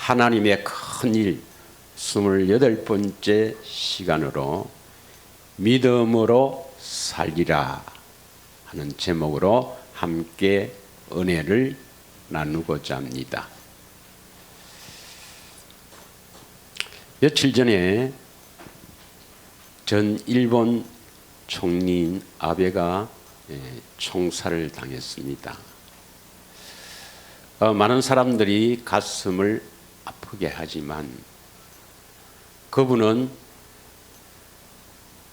하나님의 큰일 28번째 시간으로 믿음으로 살리라 하는 제목으로 함께 은혜를 나누고자 합니다. 며칠 전에 전 일본 총리인 아베가 총살을 당했습니다. 많은 사람들이 가슴을 아프게 하지만 그분은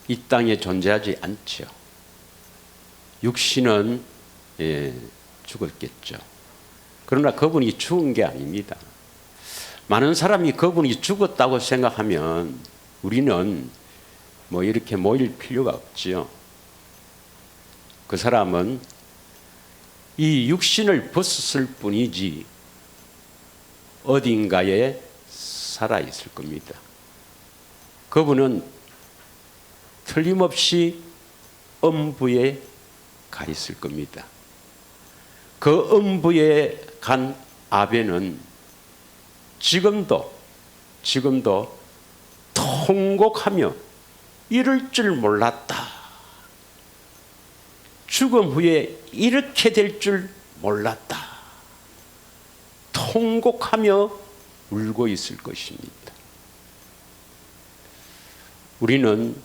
이 땅에 존재하지 않죠. 육신은 죽었겠죠. 그러나 그분이 죽은 게 아닙니다. 많은 사람이 그분이 죽었다고 생각하면 우리는 이렇게 모일 필요가 없지요. 그 사람은 이 육신을 벗었을 뿐이지 어딘가에 살아있을 겁니다. 그분은 틀림없이 음부에 가 있을 겁니다. 그 음부에 간 아베는 지금도 통곡하며 이럴 줄 몰랐다. 죽음 후에 이렇게 될 줄 몰랐다. 통곡하며 울고 있을 것입니다. 우리는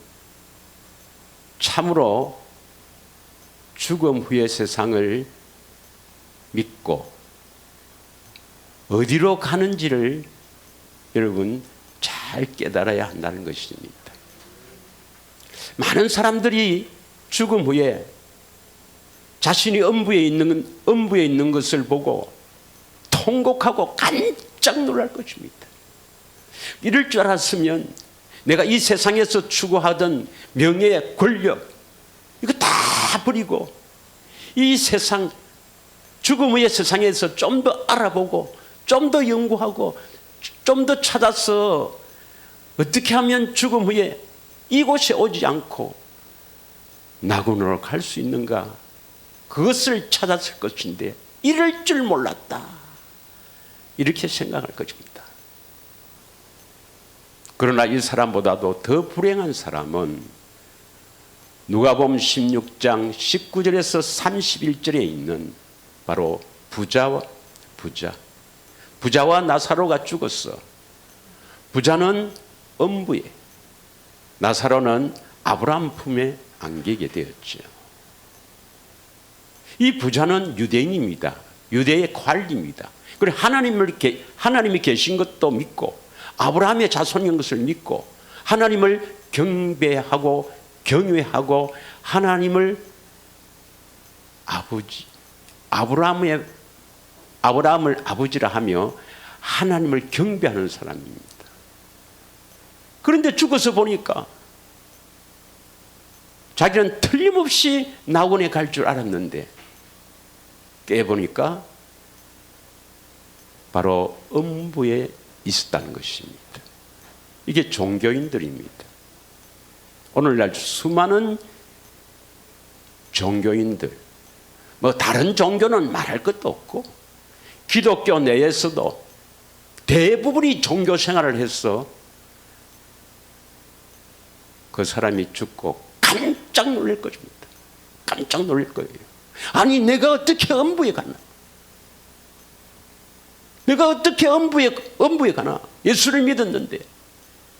참으로 죽음 후의 세상을 믿고 어디로 가는지를 여러분 잘 깨달아야 한다는 것입니다. 많은 사람들이 죽음 후에 자신이 음부에 있는 것을 보고 통곡하고 깜짝 놀랄 것입니다. 이럴 줄 알았으면 내가 이 세상에서 추구하던 명예, 권력 이거 다 버리고 이 세상 죽음 후의 세상에서 좀 더 알아보고 좀 더 연구하고 좀 더 찾아서 어떻게 하면 죽음 후에 이곳에 오지 않고 낙원으로 갈 수 있는가 그것을 찾았을 것인데 이럴 줄 몰랐다 이렇게 생각할 것입니다. 그러나 이 사람보다도 더 불행한 사람은 누가복음 16장 19절에서 31절에 있는 바로 부자와 나사로가 죽었어. 부자는 음부에, 나사로는 아브라함 품에 안기게 되었죠. 이 부자는 유대인입니다. 유대의 관리입니다. 그리고 하나님이 계신 것도 믿고 아브라함의 자손인 것을 믿고 하나님을 경배하고 경외하고 하나님을 아브라함을 아버지라 하며 하나님을 경배하는 사람입니다. 그런데 죽어서 보니까 자기는 틀림없이 낙원에 갈 줄 알았는데 깨보니까 바로 음부에 있었다는 것입니다. 이게 종교인들입니다. 오늘날 수많은 종교인들, 다른 종교는 말할 것도 없고 기독교 내에서도 대부분이 종교 생활을 해서 그 사람이 죽고 깜짝 놀랄 것입니다. 깜짝 놀랄 거예요. 아니 내가 어떻게 음부에 갔나? 내가 어떻게 음부에 가나? 예수를 믿었는데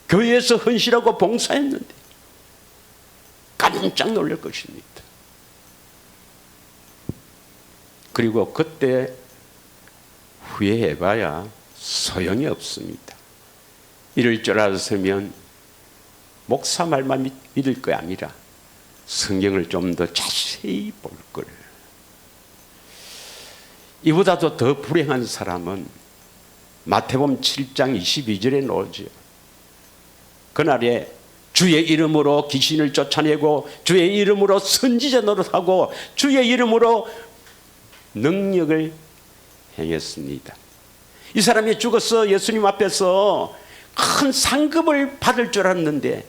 교회에서 헌신하고 봉사했는데 깜짝 놀랄 것입니다. 그리고 그때 후회해봐야 소용이 없습니다. 이럴 줄 알았으면 목사 말만 믿을 거 아니라 성경을 좀 더 자세히 볼 걸. 이보다도 더 불행한 사람은 마태복음 7장 22절에 나오죠. 그날에 주의 이름으로 귀신을 쫓아내고 주의 이름으로 선지자 노릇하고 주의 이름으로 능력을 행했습니다. 이 사람이 죽어서 예수님 앞에서 큰 상급을 받을 줄 알았는데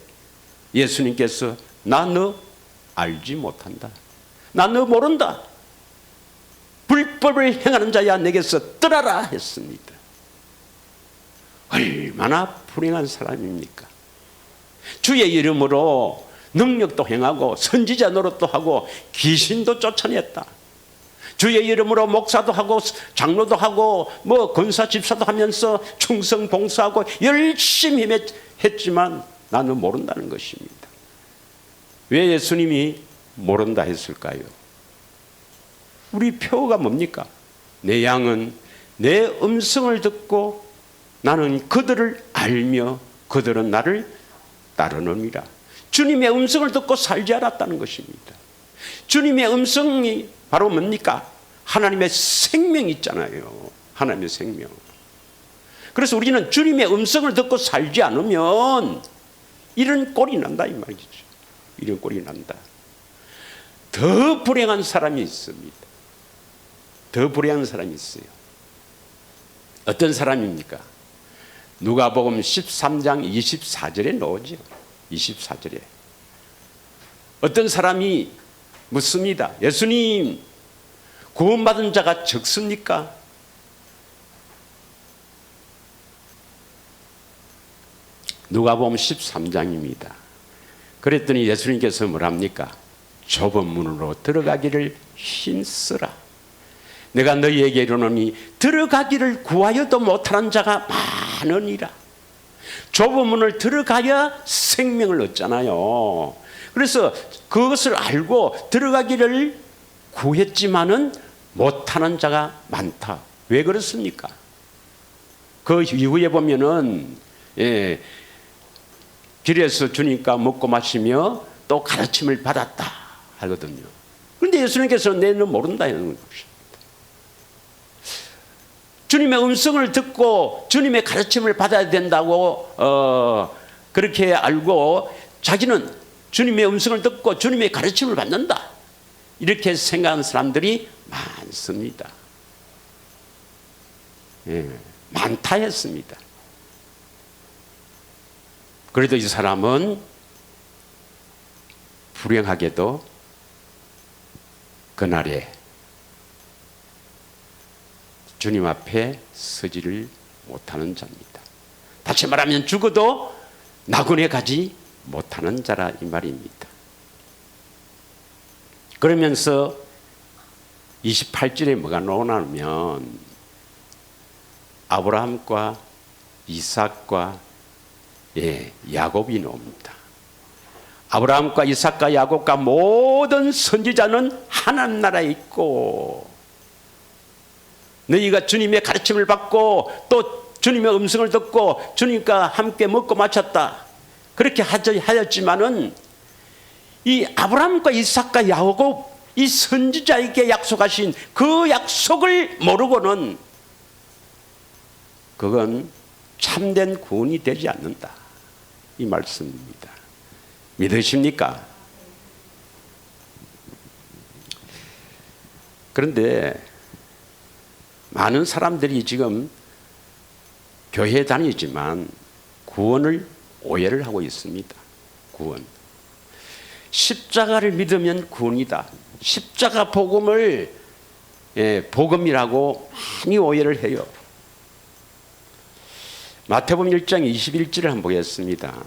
예수님께서 나 너 알지 못한다. 나 너 모른다. 불법을 행하는 자야 내게서 떠나라 했습니다. 얼마나 불행한 사람입니까? 주의 이름으로 능력도 행하고 선지자 노릇도 하고 귀신도 쫓아냈다. 주의 이름으로 목사도 하고 장로도 하고 뭐 권사 집사도 하면서 충성 봉사하고 열심히 했지만 나는 모른다는 것입니다. 왜 예수님이 모른다 했을까요? 우리 표가 뭡니까? 내 양은 내 음성을 듣고 나는 그들을 알며 그들은 나를 따르느니라. 주님의 음성을 듣고 살지 않았다는 것입니다. 주님의 음성이 바로 뭡니까? 하나님의 생명이 있잖아요. 하나님의 생명. 그래서 우리는 주님의 음성을 듣고 살지 않으면 이런 꼴이 난다 이 말이죠. 이런 꼴이 난다. 더 불행한 사람이 있습니다. 더 불행한 사람이 있어요. 어떤 사람입니까? 누가복음 13장 24절에 나오죠. 24절에 어떤 사람이 묻습니다. 예수님, 구원받은 자가 적습니까? 누가복음 13장입니다. 그랬더니 예수님께서 뭐랍니까? 좁은 문으로 들어가기를 힘쓰라. 내가 너희에게 이르노니 들어가기를 구하여도 못하는 자가 많으니라. 좁은 문을 들어가야 생명을 얻잖아요. 그래서 그것을 알고 들어가기를 구했지만은 못하는 자가 많다. 왜 그렇습니까? 그 이후에 보면은 길에서 주니까 먹고 마시며 또 가르침을 받았다 하거든요. 그런데 예수님께서는 내는 모른다 하는 것입니다. 주님의 음성을 듣고 주님의 가르침을 받아야 된다고 그렇게 알고 자기는 주님의 음성을 듣고 주님의 가르침을 받는다 이렇게 생각하는 사람들이 많습니다. 많다 했습니다. 그래도 이 사람은 불행하게도 그날에 주님 앞에 서지를 못하는 자입니다. 다시 말하면 죽어도 낙원에 가지 못하는 자라 이 말입니다. 그러면서 28절에 뭐가 나오냐면 아브라함과 이삭과 야곱이 나옵니다. 아브라함과 이삭과 야곱과 모든 선지자는 하나님 나라에 있고 너희가 주님의 가르침을 받고 또 주님의 음성을 듣고 주님과 함께 먹고 마셨다. 그렇게 하였지만은 이 아브라함과 이삭과 야곱 이 선지자에게 약속하신 그 약속을 모르고는 그건 참된 구원이 되지 않는다. 이 말씀입니다. 믿으십니까? 그런데 많은 사람들이 지금 교회 다니지만 구원을 오해를 하고 있습니다. 구원. 십자가를 믿으면 구원이다. 십자가 복음을 복음이라고 많이 오해를 해요. 마태복음 1장 21절을 한번 보겠습니다.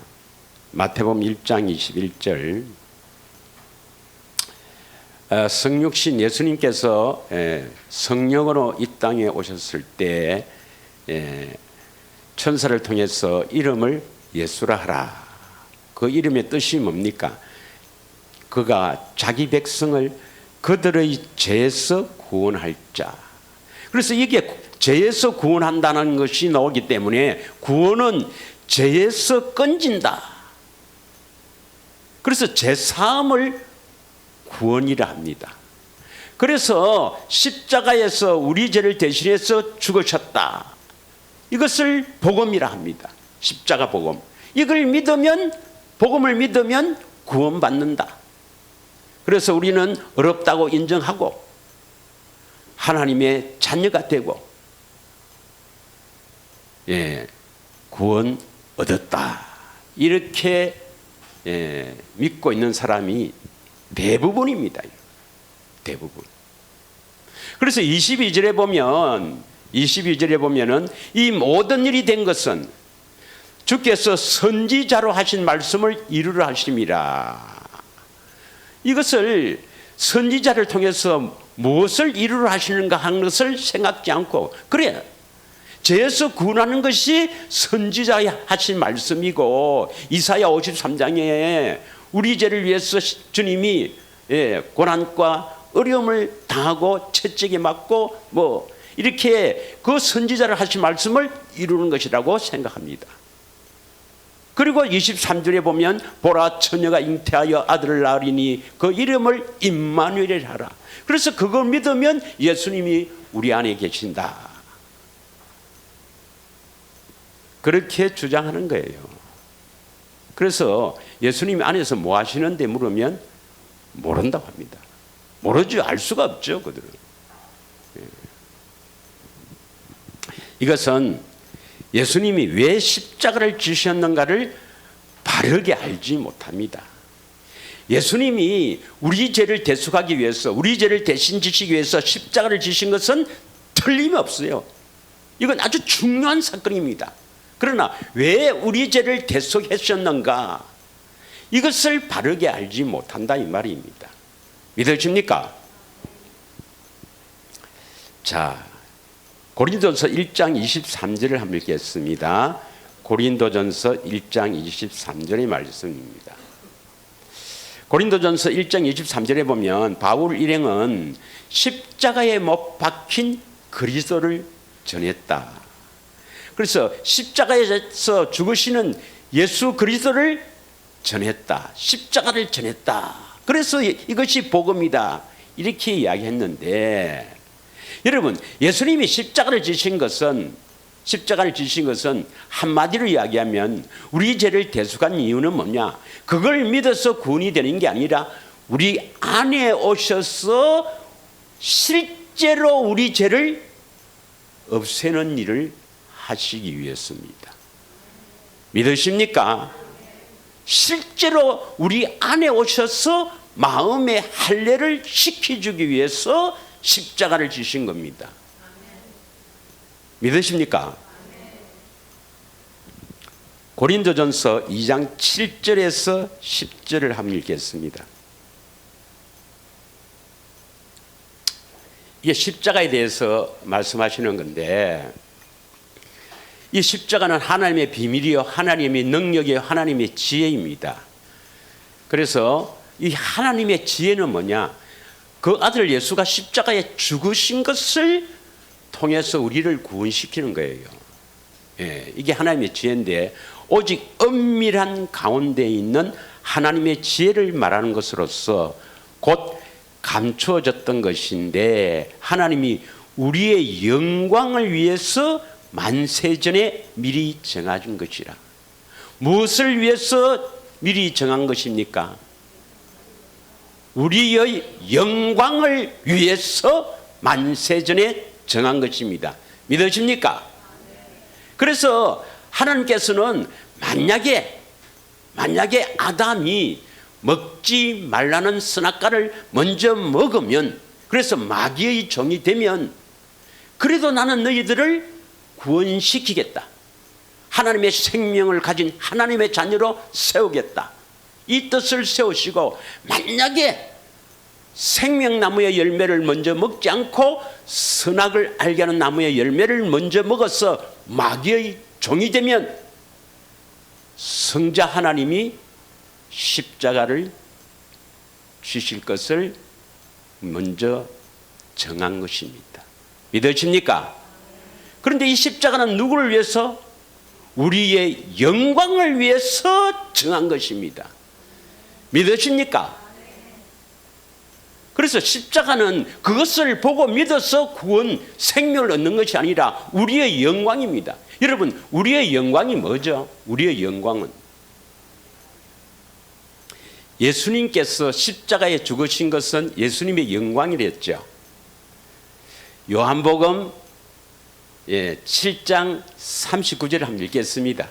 마태복음 1장 21절. 성육신 예수님께서 성령으로 이 땅에 오셨을 때 천사를 통해서 이름을 예수라 하라. 그 이름의 뜻이 뭡니까? 그가 자기 백성을 그들의 죄에서 구원할 자. 그래서 이게 죄에서 구원한다는 것이 나오기 때문에 구원은 죄에서 건진다. 그래서 죄사함을 구원이라 합니다. 그래서 십자가에서 우리 죄를 대신해서 죽으셨다. 이것을 복음이라 합니다. 십자가 복음. 이걸 믿으면 복음을 믿으면 구원받는다. 그래서 우리는 어렵다고 인정하고 하나님의 자녀가 되고 구원 얻었다. 이렇게 믿고 있는 사람이 대부분입니다. 대부분. 그래서 22절에 보면은 이 모든 일이 된 것은 주께서 선지자로 하신 말씀을 이루려 하심이라. 이것을 선지자를 통해서 무엇을 이루려 하시는가 하는 것을 생각지 않고, 그래, 죄에서 구원하는 것이 선지자 하신 말씀이고, 이사야 53장에 우리 죄를 위해서 주님이 고난과 어려움을 당하고 채찍에 맞고 뭐 이렇게 그 선지자를 하신 말씀을 이루는 것이라고 생각합니다. 그리고 23절에 보면 보라 처녀가 잉태하여 아들을 낳으리니 그 이름을 임마누엘 하라. 그래서 그걸 믿으면 예수님이 우리 안에 계신다, 그렇게 주장하는 거예요. 그래서 예수님 안에서 뭐 하시는데 물으면 모른다고 합니다. 모르죠. 알 수가 없죠, 그들은. 이것은 예수님이 왜 십자가를 지셨는가를 바르게 알지 못합니다. 예수님이 우리 죄를 대속하기 위해서, 우리 죄를 대신 지시기 위해서 십자가를 지신 것은 틀림없어요. 이건 아주 중요한 사건입니다. 그러나 왜 우리 죄를 대속하셨는가, 이것을 바르게 알지 못한다 이 말입니다. 믿으십니까? 자, 고린도전서 1장 23절을 한번 읽겠습니다. 고린도전서 1장 23절의 말씀입니다. 고린도전서 1장 23절에 보면 바울 일행은 십자가에 못 박힌 그리스도를 전했다. 그래서 십자가에서 죽으시는 예수 그리스도를 전했다. 십자가를 전했다. 그래서 이것이 복음이다, 이렇게 이야기했는데, 여러분, 예수님이 십자가를 지신 것은 한마디로 이야기하면 우리 죄를 대속한 이유는 뭐냐? 그걸 믿어서 구원이 되는 게 아니라 우리 안에 오셔서 실제로 우리 죄를 없애는 일을 하시기 위해서입니다. 믿으십니까? 실제로 우리 안에 오셔서 마음의 할례를 시켜주기 위해서 십자가를 지신 겁니다. 믿으십니까? 고린도전서 2장 7절에서 10절을 한번 읽겠습니다. 이게 십자가에 대해서 말씀하시는 건데, 이 십자가는 하나님의 비밀이요, 하나님의 능력이요, 하나님의 지혜입니다. 그래서 이 하나님의 지혜는 뭐냐? 그 아들 예수가 십자가에 죽으신 것을 통해서 우리를 구원시키는 거예요. 이게 하나님의 지혜인데, 오직 엄밀한 가운데 있는 하나님의 지혜를 말하는 것으로서 곧 감추어졌던 것인데, 하나님이 우리의 영광을 위해서 만세전에 미리 정해준 것이라. 무엇을 위해서 미리 정한 것입니까? 우리의 영광을 위해서 만세전에 정한 것입니다. 믿으십니까? 그래서 하나님께서는 만약에 아담이 먹지 말라는 선악과를 먼저 먹으면, 그래서 마귀의 종이 되면, 그래도 나는 너희들을 구원시키겠다, 하나님의 생명을 가진 하나님의 자녀로 세우겠다, 이 뜻을 세우시고, 만약에 생명나무의 열매를 먼저 먹지 않고 선악을 알게 하는 나무의 열매를 먼저 먹어서 마귀의 종이 되면 성자 하나님이 십자가를 주실 것을 먼저 정한 것입니다. 믿으십니까? 그런데 이 십자가는 누구를 위해서? 우리의 영광을 위해서 정한 것입니다. 믿으십니까? 그래서 십자가는 그것을 보고 믿어서 구원, 생명을 얻는 것이 아니라 우리의 영광입니다. 여러분, 우리의 영광이 뭐죠? 우리의 영광은 예수님께서 십자가에 죽으신 것은 예수님의 영광이랬죠. 요한복음 7장 39절을 한번 읽겠습니다.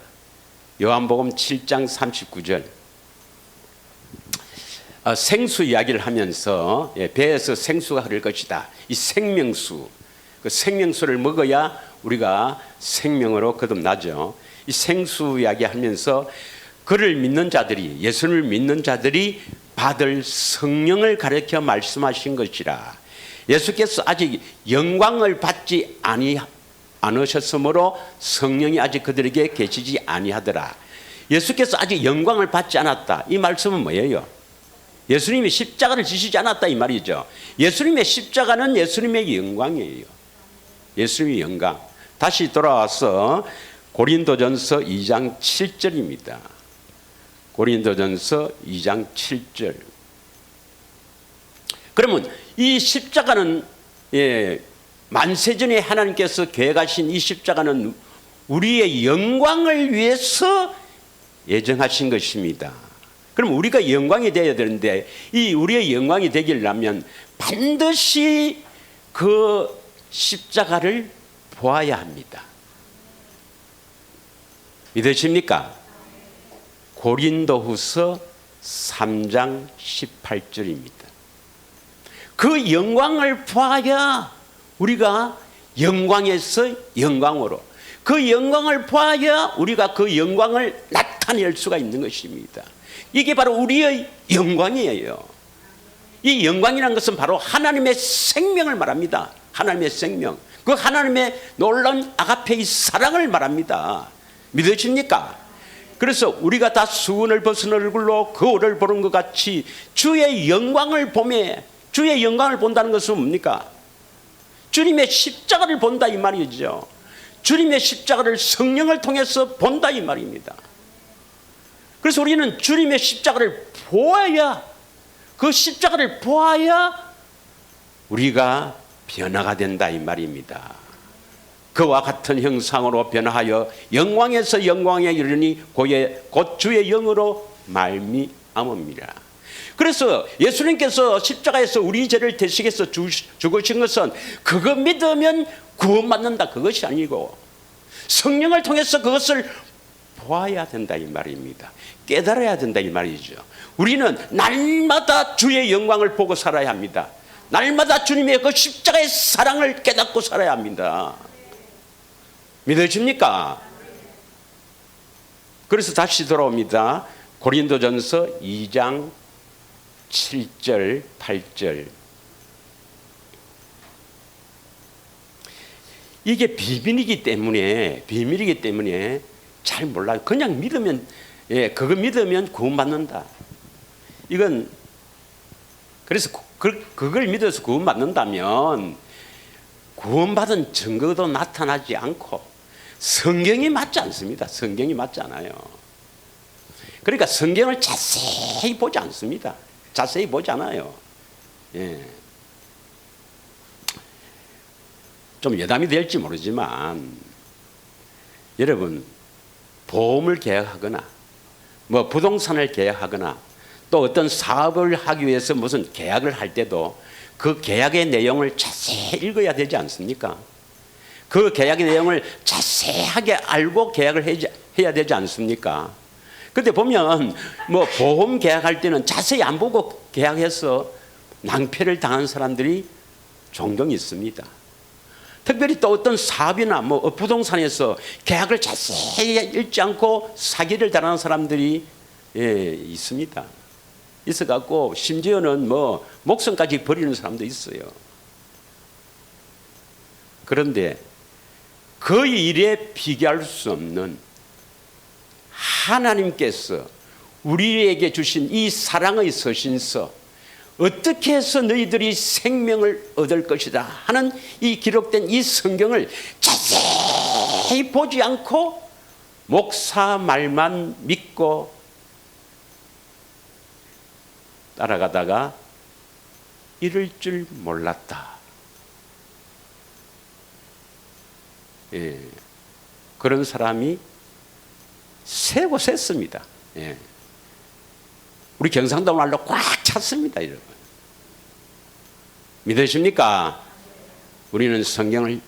요한복음 7장 39절. 생수 이야기를 하면서 배에서 생수가 흐를 것이다. 이 생명수, 그 생명수를 먹어야 우리가 생명으로 거듭나죠. 이 생수 이야기하면서 그를 믿는 자들이, 예수를 믿는 자들이 받을 성령을 가르쳐 말씀하신 것이라. 예수께서 아직 영광을 받지 않으셨으므로 성령이 아직 그들에게 계시지 아니하더라. 예수께서 아직 영광을 받지 않았다. 이 말씀은 뭐예요? 예수님이 십자가를 지시지 않았다 이 말이죠. 예수님의 십자가는 예수님의 영광이에요. 예수님의 영광. 다시 돌아와서 고린도전서 2장 7절입니다. 고린도전서 2장 7절. 그러면 이 십자가는 만세전에 하나님께서 계획하신 이 십자가는 우리의 영광을 위해서 예정하신 것입니다. 그럼 우리가 영광이 되어야 되는데 이 우리의 영광이 되기려면 반드시 그 십자가를 보아야 합니다. 믿으십니까? 고린도후서 3장 18절입니다. 그 영광을 보아야 우리가 영광에서 영광으로, 그 영광을 보아야 우리가 그 영광을 나타낼 수가 있는 것입니다. 이게 바로 우리의 영광이에요. 이 영광이라는 것은 바로 하나님의 생명을 말합니다. 하나님의 생명. 그 하나님의 놀라운 아가페의 사랑을 말합니다. 믿으십니까? 그래서 우리가 다 수건을 벗은 얼굴로 거울을 보는 것 같이 주의 영광을 보며, 주의 영광을 본다는 것은 뭡니까? 주님의 십자가를 본다 이 말이죠. 주님의 십자가를 성령을 통해서 본다 이 말입니다. 그래서 우리는 주님의 십자가를 보아야, 그 십자가를 보아야 우리가 변화가 된다 이 말입니다. 그와 같은 형상으로 변화하여 영광에서 영광에 이르니 곧 주의 영으로 말미암음이라. 그래서 예수님께서 십자가에서 우리 죄를 대신해서 죽으신 것은 그거 믿으면 구원받는다 그것이 아니고 성령을 통해서 그것을 보아야 된다 이 말입니다. 깨달아야 된다 이 말이죠. 우리는 날마다 주의 영광을 보고 살아야 합니다. 날마다 주님의 그 십자가의 사랑을 깨닫고 살아야 합니다. 믿으십니까? 그래서 다시 돌아옵니다. 고린도전서 2장 7절 8절. 이게 비밀이기 때문에 잘 몰라요. 그냥 믿으면, 그거 믿으면 구원받는다. 이건 그래서 그걸 믿어서 구원받는다면 구원받은 증거도 나타나지 않고 성경이 맞지 않습니다. 성경이 맞지 않아요. 그러니까 성경을 자세히 보지 않습니다. 자세히 보지 않아요. 좀 예담이 될지 모르지만 여러분 보험을 계약하거나 뭐 부동산을 계약하거나 또 어떤 사업을 하기 위해서 무슨 계약을 할 때도 그 계약의 내용을 자세히 읽어야 되지 않습니까? 그 계약의 내용을 자세하게 알고 계약을 해야 되지 않습니까? 근데 보면 뭐 보험 계약할 때는 자세히 안 보고 계약해서 낭패를 당한 사람들이 종종 있습니다. 특별히 또 어떤 사업이나 뭐 부동산에서 계약을 자세히 읽지 않고 사기를 당하는 사람들이 있습니다. 있어갖고 심지어는 뭐 목숨까지 버리는 사람도 있어요. 그런데 그 일에 비교할 수 없는 하나님께서 우리에게 주신 이 사랑의 서신서, 어떻게 해서 너희들이 생명을 얻을 것이다 하는 이 기록된 이 성경을 자세히 보지 않고 목사 말만 믿고 따라가다가 이럴 줄 몰랐다. 그런 사람이 세고 셌습니다. 우리 경상도 말로 꽉 찼습니다, 여러분. 믿으십니까? 우리는 성경을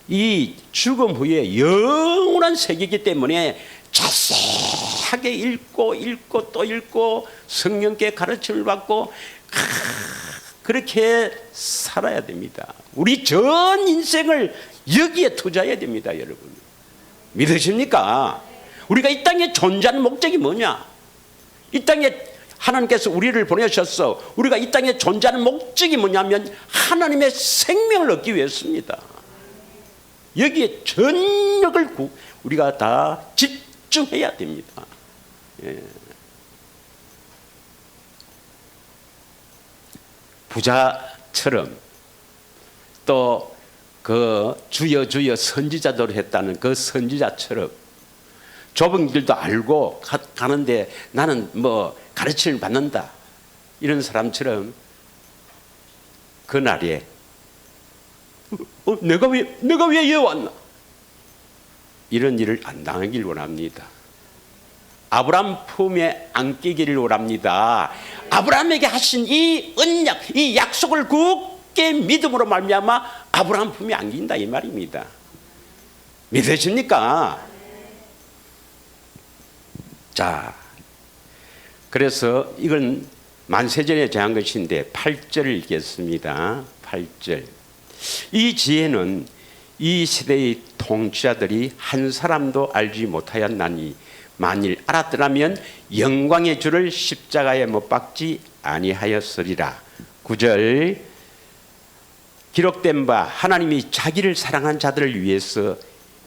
이 죽음 후에 영원한 세계이기 때문에 자세하게 읽고 또 읽고 성령께 가르침을 받고 그렇게 살아야 됩니다. 우리 전 인생을 여기에 투자해야 됩니다, 여러분. 믿으십니까? 우리가 이 땅에 존재하는 목적이 뭐냐? 이 땅에 하나님께서 우리를 보내셨어. 우리가 이 땅에 존재하는 목적이 뭐냐면 하나님의 생명을 얻기 위해서입니다. 여기에 전력을 우리가 다 집중해야 됩니다. 예. 부자처럼 또 그 주여 주여 선지자들 했다는 그 선지자처럼 좁은 길도 알고 가는데 나는 뭐 가르침을 받는다 이런 사람처럼 그날에 내가 왜 여기 왔나 이런 일을 안 당하길 원합니다. 아브라함 품에 안 끼기를 원합니다. 아브라함에게 하신 이 언약, 이 약속을 굳게 믿음으로 말미암아 아브라함 품에 안긴다 이 말입니다. 믿으십니까? 자, 그래서 이건 만세전에 제한 것인데 8절을 읽겠습니다. 8절. 이 지혜는 이 시대의 통치자들이 한 사람도 알지 못하였나니 만일 알았더라면 영광의 주를 십자가에 못 박지 아니하였으리라. 9절. 기록된 바 하나님이 자기를 사랑한 자들을 위해서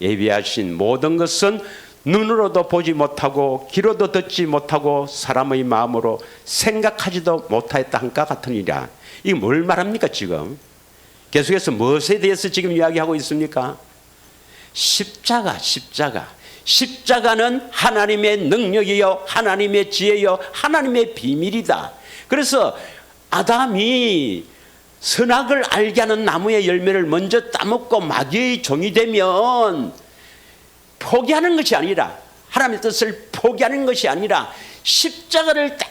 예비하신 모든 것은 눈으로도 보지 못하고 귀로도 듣지 못하고 사람의 마음으로 생각하지도 못하였다 한가 같으니라. 이게 뭘 말합니까 지금? 계속해서 무엇에 대해서 지금 이야기하고 있습니까? 십자가. 십자가는 하나님의 능력이요 하나님의 지혜요 하나님의 비밀이다. 그래서 아담이 선악을 알게 하는 나무의 열매를 먼저 따먹고 마귀의 종이 되면 포기하는 것이 아니라 하나님의 뜻을 포기하는 것이 아니라 십자가를 딱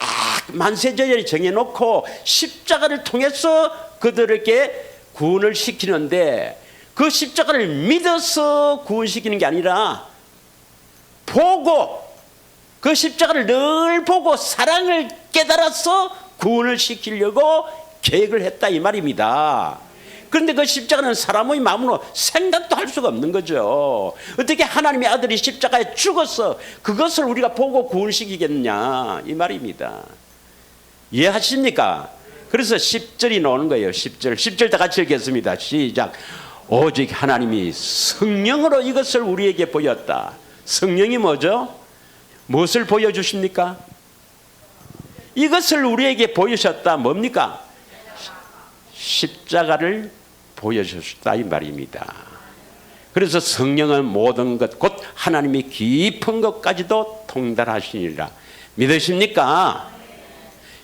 만세전에 정해놓고 십자가를 통해서 그들에게 구원을 시키는데 그 십자가를 믿어서 구원시키는 게 아니라 보고 그 십자가를 늘 보고 사랑을 깨달아서 구원을 시키려고 계획을 했다 이 말입니다. 그런데 그 십자가는 사람의 마음으로 생각도 할 수가 없는 거죠. 어떻게 하나님의 아들이 십자가에 죽어서 그것을 우리가 보고 구원시키겠느냐 이 말입니다. 이해하십니까? 그래서 10절이 나오는 거예요. 10절 다 같이 읽겠습니다. 시작. 오직 하나님이 성령으로 이것을 우리에게 보였다. 성령이 뭐죠? 무엇을 보여주십니까? 이것을 우리에게 보여주셨다. 뭡니까? 십자가를 보여주셨다 이 말입니다. 그래서 성령은 모든 것 곧 하나님이 깊은 것까지도 통달하시니라. 믿으십니까?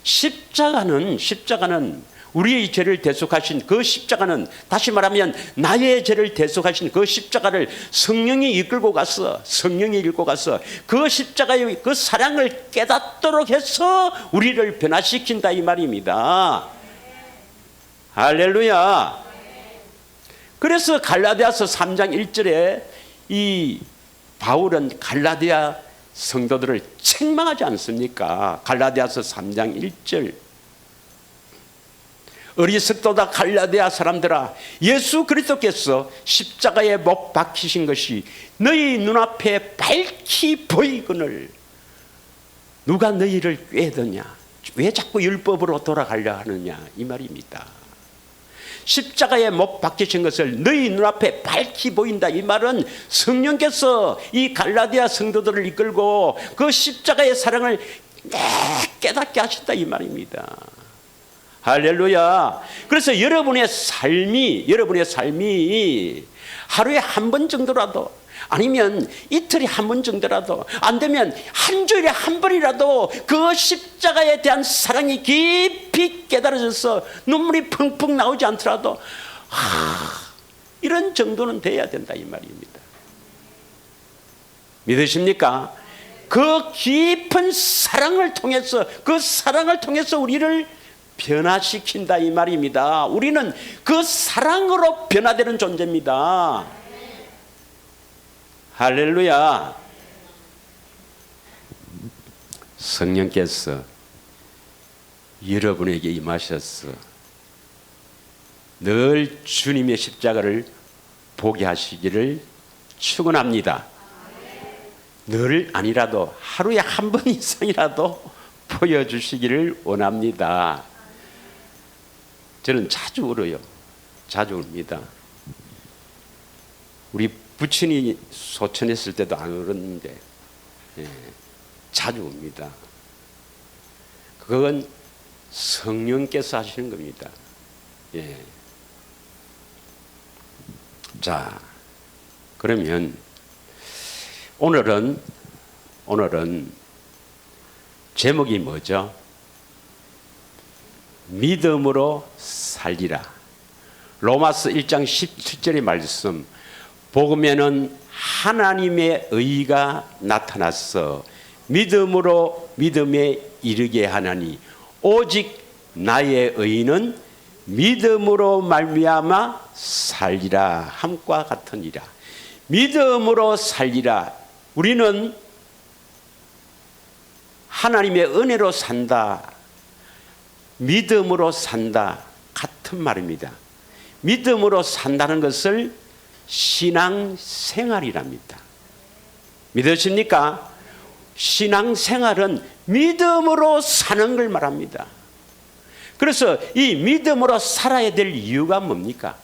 십자가는 우리의 죄를 대속하신 그 십자가는 다시 말하면 나의 죄를 대속하신 그 십자가를 성령이 이끌고 가서 그 십자가의 그 사랑을 깨닫도록 해서 우리를 변화시킨다 이 말입니다. 할렐루야. 그래서 갈라디아서 3장 1절에 이 바울은 갈라디아 성도들을 책망하지 않습니까? 갈라디아서 3장 1절. 어리석도다 갈라디아 사람들아, 예수 그리스도께서 십자가에 못 박히신 것이 너희 눈앞에 밝히 보이거늘 누가 너희를 꾀더냐? 왜 자꾸 율법으로 돌아가려 하느냐? 이 말입니다. 십자가에 못 박히신 것을 너희 눈앞에 밝히 보인다. 이 말은 성령께서 이 갈라디아 성도들을 이끌고 그 십자가의 사랑을 깨닫게 하신다 이 말입니다. 할렐루야. 그래서 여러분의 삶이 하루에 한 번 정도라도 아니면 이틀에 한 번 정도라도 안 되면 한 주일에 한 번이라도 그 십자가에 대한 사랑이 깊이 깨달아져서 눈물이 펑펑 나오지 않더라도 이런 정도는 돼야 된다 이 말입니다. 믿으십니까? 그 깊은 사랑을 통해서 우리를 변화시킨다 이 말입니다. 우리는 그 사랑으로 변화되는 존재입니다. 할렐루야. 성령께서 여러분에게 임하셔서 늘 주님의 십자가를 보게 하시기를 축원합니다. 늘 아니라도 하루에 한 번 이상이라도 보여주시기를 원합니다. 저는 자주 울어요. 자주 웁니다. 우리 부친이 소천했을 때도 안 울었는데 자주 웁니다. 그건 성령께서 하시는 겁니다. 자, 그러면 오늘은 제목이 뭐죠? 믿음으로 살리라. 로마서 1장 17절의 말씀. 복음에는 하나님의 의가 나타났어 믿음으로 믿음에 이르게 하나니 오직 나의 의는 믿음으로 말미암아 살리라 함과 같으니라. 믿음으로 살리라. 우리는 하나님의 은혜로 산다, 믿음으로 산다 같은 말입니다. 믿음으로 산다는 것을 신앙생활이랍니다. 믿으십니까? 신앙생활은 믿음으로 사는 걸 말합니다. 그래서 이 믿음으로 살아야 될 이유가 뭡니까?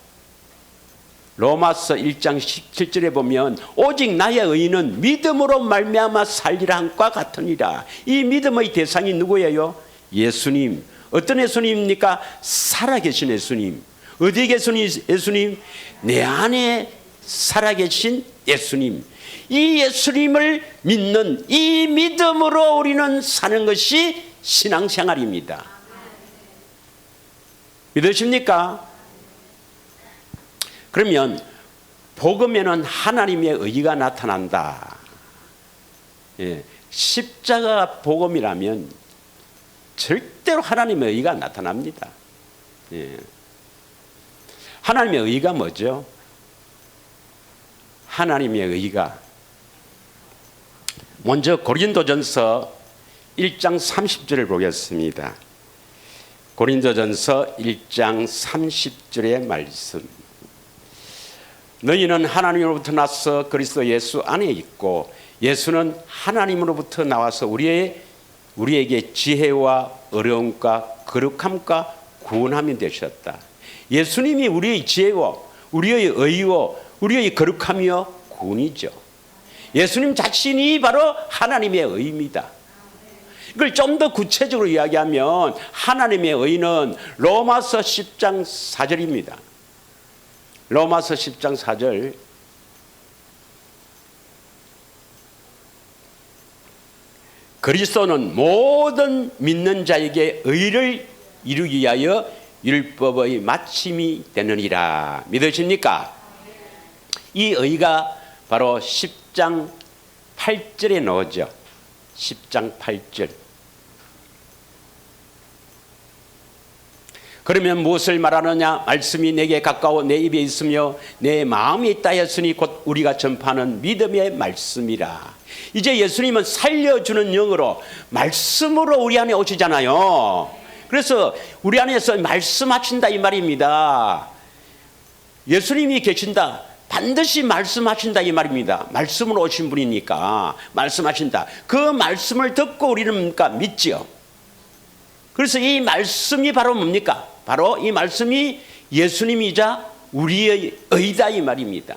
로마서 1장 17절에 보면 오직 나의 의는 믿음으로 말미암아 살리라 함과 같으니라. 이 믿음의 대상이 누구예요? 예수님. 어떤 예수님입니까? 살아계신 예수님. 어디에 계신 예수님? 내 안에 살아계신 예수님. 이 예수님을 믿는 이 믿음으로 우리는 사는 것이 신앙생활입니다. 믿으십니까? 그러면 복음에는 하나님의 의가 나타난다. 십자가 복음이라면 절대로 하나님의 의가 나타납니다. 하나님의 의가 뭐죠? 하나님의 의가 먼저 고린도전서 1장 30절을 보겠습니다. 고린도전서 1장 30절의 말씀. 너희는 하나님으로부터 나서 그리스도 예수 안에 있고 예수는 하나님으로부터 나와서 우리에게 지혜와 어려움과 거룩함과 구원함이 되셨다. 예수님이 우리의 지혜와 우리의 의와 우리의 거룩함이요 구원이죠. 예수님 자신이 바로 하나님의 의입니다. 이걸 좀 더 구체적으로 이야기하면 하나님의 의는 로마서 10장 4절입니다. 로마서 10장 4절. 그리스도는 모든 믿는 자에게 의를 이루기 위하여 율법의 마침이 되느니라. 믿으십니까? 이 의가 바로 10장 8절에 나오죠. 10장 8절. 그러면 무엇을 말하느냐? 말씀이 내게 가까워 내 입에 있으며 내 마음에 있다 했으니 곧 우리가 전파하는 믿음의 말씀이라. 이제 예수님은 살려주는 영으로 말씀으로 우리 안에 오시잖아요. 그래서 우리 안에서 말씀하신다 이 말입니다. 예수님이 계신다. 반드시 말씀하신다 이 말입니다. 말씀으로 오신 분이니까 말씀하신다. 그 말씀을 듣고 우리는 뭡니까? 믿죠. 그래서 이 말씀이 바로 뭡니까? 바로 이 말씀이 예수님이자 우리의 의다 이 말입니다.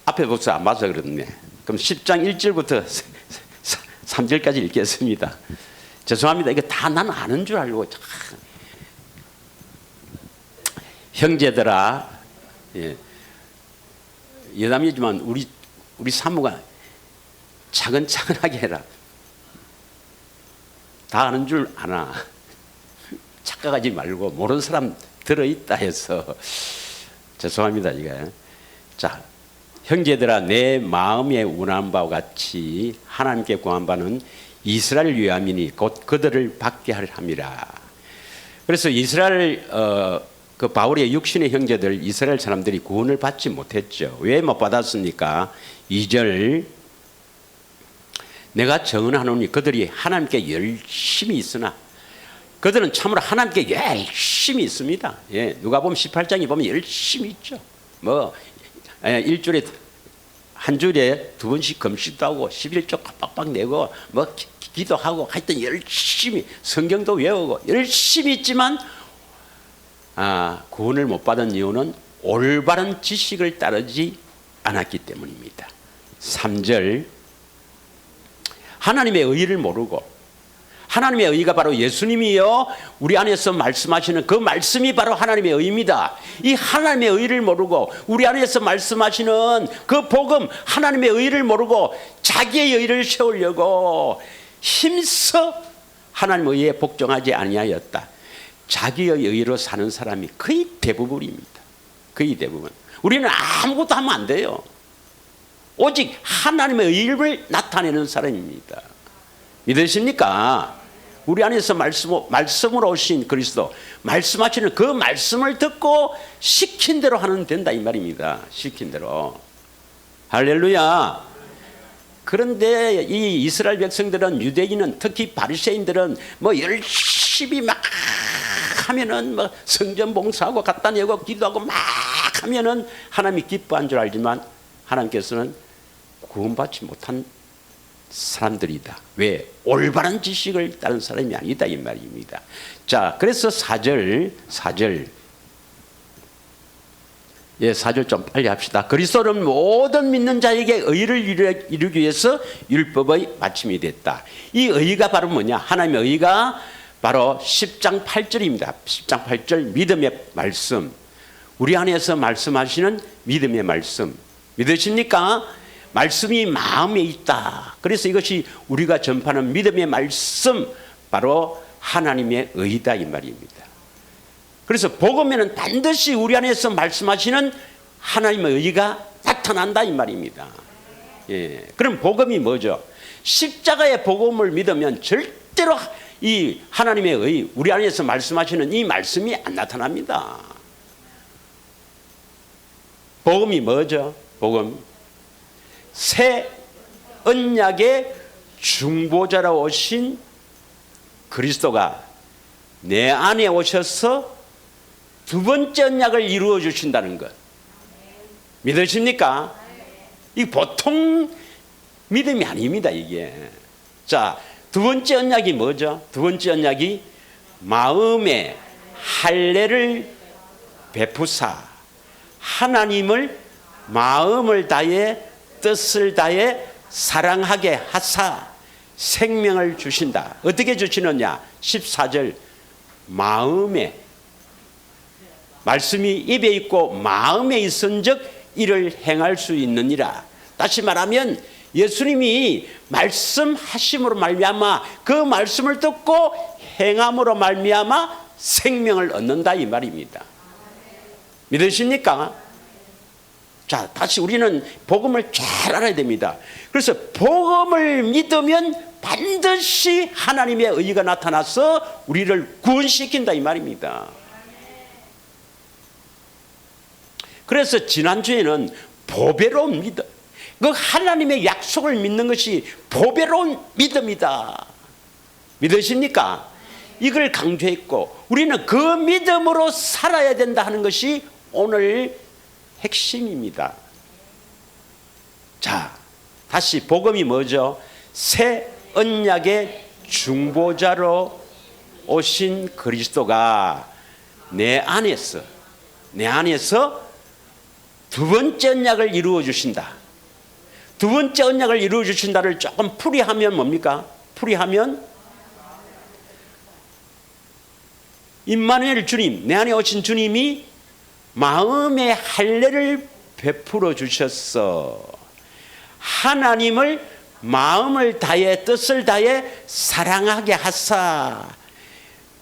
앞에 벌써 안 봐서 그렇네. 그럼 10장 1절부터 3절까지 읽겠습니다. 죄송합니다. 이거 다 나는 아는 줄 알고. 형제들아, 여담이지만 우리 사모가 차근차근하게 해라. 다 아는 줄 아나. 착각하지 말고 모르는 사람 들어있다 해서 죄송합니다. 이거. 자, 형제들아, 내 마음에 운한 바와 같이 하나님께 구한 바는 이스라엘 위함이니 곧 그들을 받게 하려 함이라. 그래서 이스라엘 그 바울의 육신의 형제들 이스라엘 사람들이 구원을 받지 못했죠. 왜 못 받았습니까? 2절. 내가 정언하노니 그들이 하나님께 열심히 있으나 그들은 참으로 하나님께 열심히 있습니다. 예, 누가복음 18장에 보면 열심히 있죠. 뭐 일주일에 한 주일에 2번씩 금식도 하고 11조 빡빡 내고 뭐 기도하고 하여튼 열심히 성경도 외우고 열심히 있지만 구원을 못 받은 이유는 올바른 지식을 따르지 않았기 때문입니다. 3절 하나님의 의의를 모르고 하나님의 의의가 바로 예수님이요 우리 안에서 말씀하시는 그 말씀이 바로 하나님의 의의입니다. 이 하나님의 의의를 모르고 우리 안에서 말씀하시는 그 복음 하나님의 의의를 모르고 자기의 의의를 세우려고 힘써 하나님의 의의에 복종하지 아니하였다. 자기의 의의로 사는 사람이 거의 대부분입니다. 거의 대부분. 우리는 아무것도 하면 안 돼요. 오직 하나님의 의의를 나타내는 사람입니다. 믿으십니까? 우리 안에서 말씀으로 오신 그리스도 말씀하시는 그 말씀을 듣고 시킨 대로 하면 된다 이 말입니다. 시킨 대로. 할렐루야. 그런데 이 이스라엘 백성들은 유대인은 특히 바리새인들은 뭐 열심히 막 하면은 뭐 성전 봉사하고 갖다 내고 기도하고 막 하면은 하나님이 기뻐한 줄 알지만 하나님께서는 구원받지 못한 사람들이다. 왜? 올바른 지식을 따른 사람이 아니다 이 말입니다. 자, 그래서 4절 예, 4절 좀 빨리 합시다. 그리스도는 모든 믿는 자에게 의를 이루기 위해서 율법의 마침이 됐다. 이 의가 바로 뭐냐? 하나님의 의가 바로 10장 8절입니다. 10장 8절 믿음의 말씀. 우리 안에서 말씀하시는 믿음의 말씀. 믿으십니까? 말씀이 마음에 있다. 그래서 이것이 우리가 전파하는 믿음의 말씀 바로 하나님의 의다 이 말입니다. 그래서 복음에는 반드시 우리 안에서 말씀하시는 하나님의 의가 나타난다 이 말입니다. 예. 그럼 복음이 뭐죠? 십자가의 복음을 믿으면 절대로 이 하나님의 의, 우리 안에서 말씀하시는 이 말씀이 안 나타납니다. 복음이 뭐죠? 복음. 새 언약의 중보자로 오신 그리스도가 내 안에 오셔서 두 번째 언약을 이루어 주신다는 것. 믿으십니까? 이 보통 믿음이 아닙니다, 이게. 자, 두 번째 언약이 뭐죠? 두 번째 언약이 마음의 할례를 베푸사 하나님을 마음을 다해 뜻을 다해 사랑하게 하사 생명을 주신다. 어떻게 주시느냐? 14절 마음에 말씀이 입에 있고 마음에 있은즉 이를 행할 수 있느니라. 다시 말하면 예수님이 말씀하심으로 말미암아 그 말씀을 듣고 행함으로 말미암아 생명을 얻는다 이 말입니다. 믿으십니까? 자, 다시 우리는 복음을 잘 알아야 됩니다. 그래서 복음을 믿으면 반드시 하나님의 의가 나타나서 우리를 구원시킨다 이 말입니다. 그래서 지난주에는 보배로운 믿음, 그 하나님의 약속을 믿는 것이 보배로운 믿음이다. 믿으십니까? 이걸 강조했고 우리는 그 믿음으로 살아야 된다 하는 것이 오늘 핵심입니다. 자, 다시 복음이 뭐죠? 새 언약의 중보자로 오신 그리스도가 내 안에서 두 번째 언약을 이루어 주신다. 두 번째 언약을 이루어 주신다를 조금 풀이하면 뭡니까? 풀이하면 임마누엘 주님, 내 안에 오신 주님이 마음의 할례를 베풀어 주셨어. 하나님을 마음을 다해 뜻을 다해 사랑하게 하사.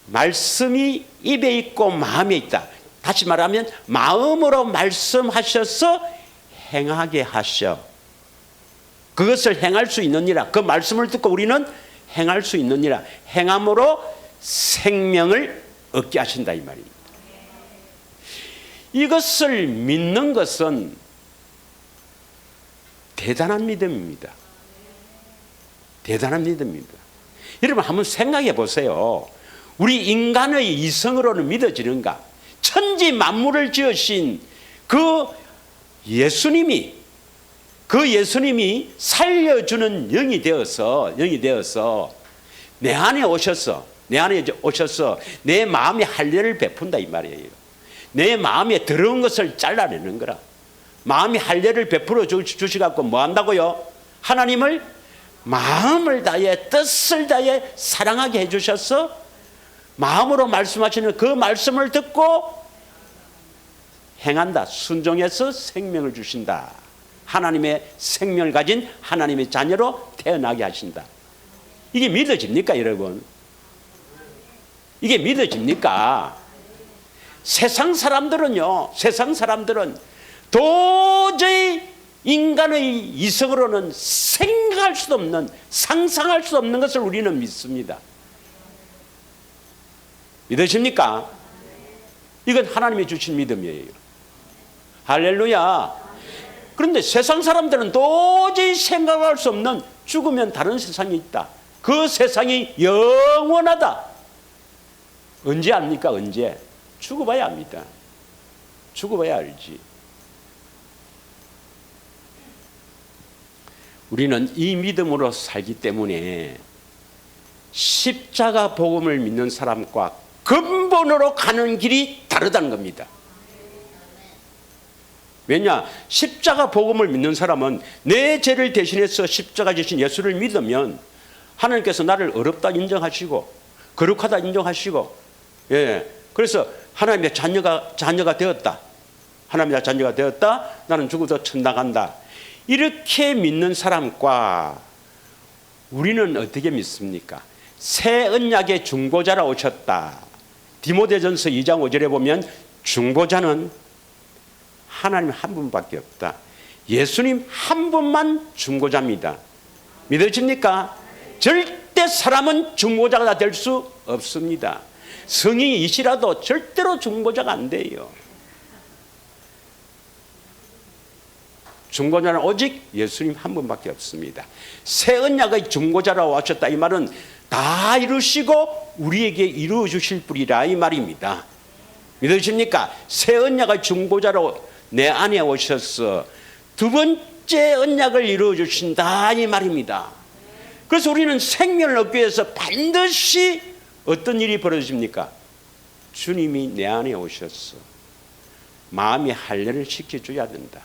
말씀이 입에 있고 마음에 있다. 다시 말하면 마음으로 말씀하셔서 행하게 하셔. 그것을 행할 수 있느니라. 그 말씀을 듣고 우리는 행할 수 있느니라. 행함으로 생명을 얻게 하신다 이 말입니다. 이것을 믿는 것은 대단한 믿음입니다. 대단한 믿음입니다. 여러분 한번 생각해 보세요. 우리 인간의 이성으로는 믿어지는가? 천지 만물을 지으신 그 예수님이 살려주는 영이 되어서 내 안에 오셔서 내 마음의 할례를 베푼다 이 말이에요. 내 마음에 더러운 것을 잘라내는 거라. 마음의 할례를 베풀어 주시갖고 뭐 한다고요? 하나님을 마음을 다해 뜻을 다해 사랑하게 해주셔서 마음으로 말씀하시는 그 말씀을 듣고 행한다. 순종해서 생명을 주신다. 하나님의 생명을 가진 하나님의 자녀로 태어나게 하신다. 이게 믿어집니까 여러분? 이게 믿어집니까? 세상 사람들은 도저히 인간의 이성으로는 생각할 수도 없는, 상상할 수 없는 것을 우리는 믿습니다. 믿으십니까? 이건 하나님이 주신 믿음이에요. 할렐루야. 그런데 세상 사람들은 도저히 생각할 수 없는, 죽으면 다른 세상이 있다. 그 세상이 영원하다. 언제 압니까? 언제? 죽어봐야 압니다. 죽어봐야 알지. 우리는 이 믿음으로 살기 때문에 십자가 복음을 믿는 사람과 근본으로 가는 길이 다르다는 겁니다. 왜냐? 십자가 복음을 믿는 사람은 내 죄를 대신해서 십자가 지신 예수를 믿으면 하나님께서 나를 어렵다 인정하시고 거룩하다 인정하시고, 그래서 하나님의 자녀가 되었다. 하나님의 자녀가 되었다. 나는 죽어도 천당 간다. 이렇게 믿는 사람과 우리는 어떻게 믿습니까? 새 언약의 중보자라 오셨다. 디모데전서 2장 5절에 보면 중보자는 하나님 한 분밖에 없다. 예수님 한 분만 중보자입니다. 믿어집니까? 절대 사람은 중보자가 될 수 없습니다. 성인이시라도 절대로 중보자가 안 돼요. 중보자는 오직 예수님 한 분밖에 없습니다. 새 언약의 중보자라고 하셨다. 이 말은 다 이루시고 우리에게 이루어 주실 분이라 이 말입니다. 믿으십니까? 새 언약의 중보자로 내 안에 오셔서 두 번째 언약을 이루어 주신다 이 말입니다. 그래서 우리는 생명을 얻기 위해서 반드시 어떤 일이 벌어집니까? 주님이 내 안에 오셔서 마음의 할례를 시켜줘야 된다.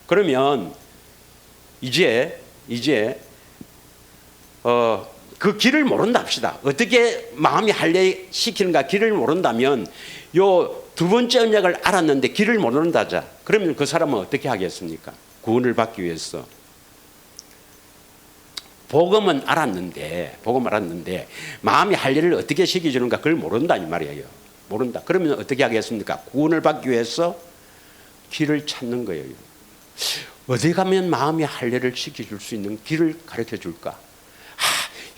그러면 이제 그 길을 모른다 합시다. 어떻게 마음이 할례 시키는가 길을 모른다면 요 두 번째 언약을 알았는데 길을 모른다자. 그러면 그 사람은 어떻게 하겠습니까? 구원을 받기 위해서 복음은 알았는데 마음이 할례를 어떻게 시켜주는가 그걸 모른다 이 말이에요. 모른다. 그러면 어떻게 하겠습니까? 구원을 받기 위해서 길을 찾는 거예요. 어디 가면 마음의 할례를 시켜줄 수 있는 길을 가르쳐 줄까?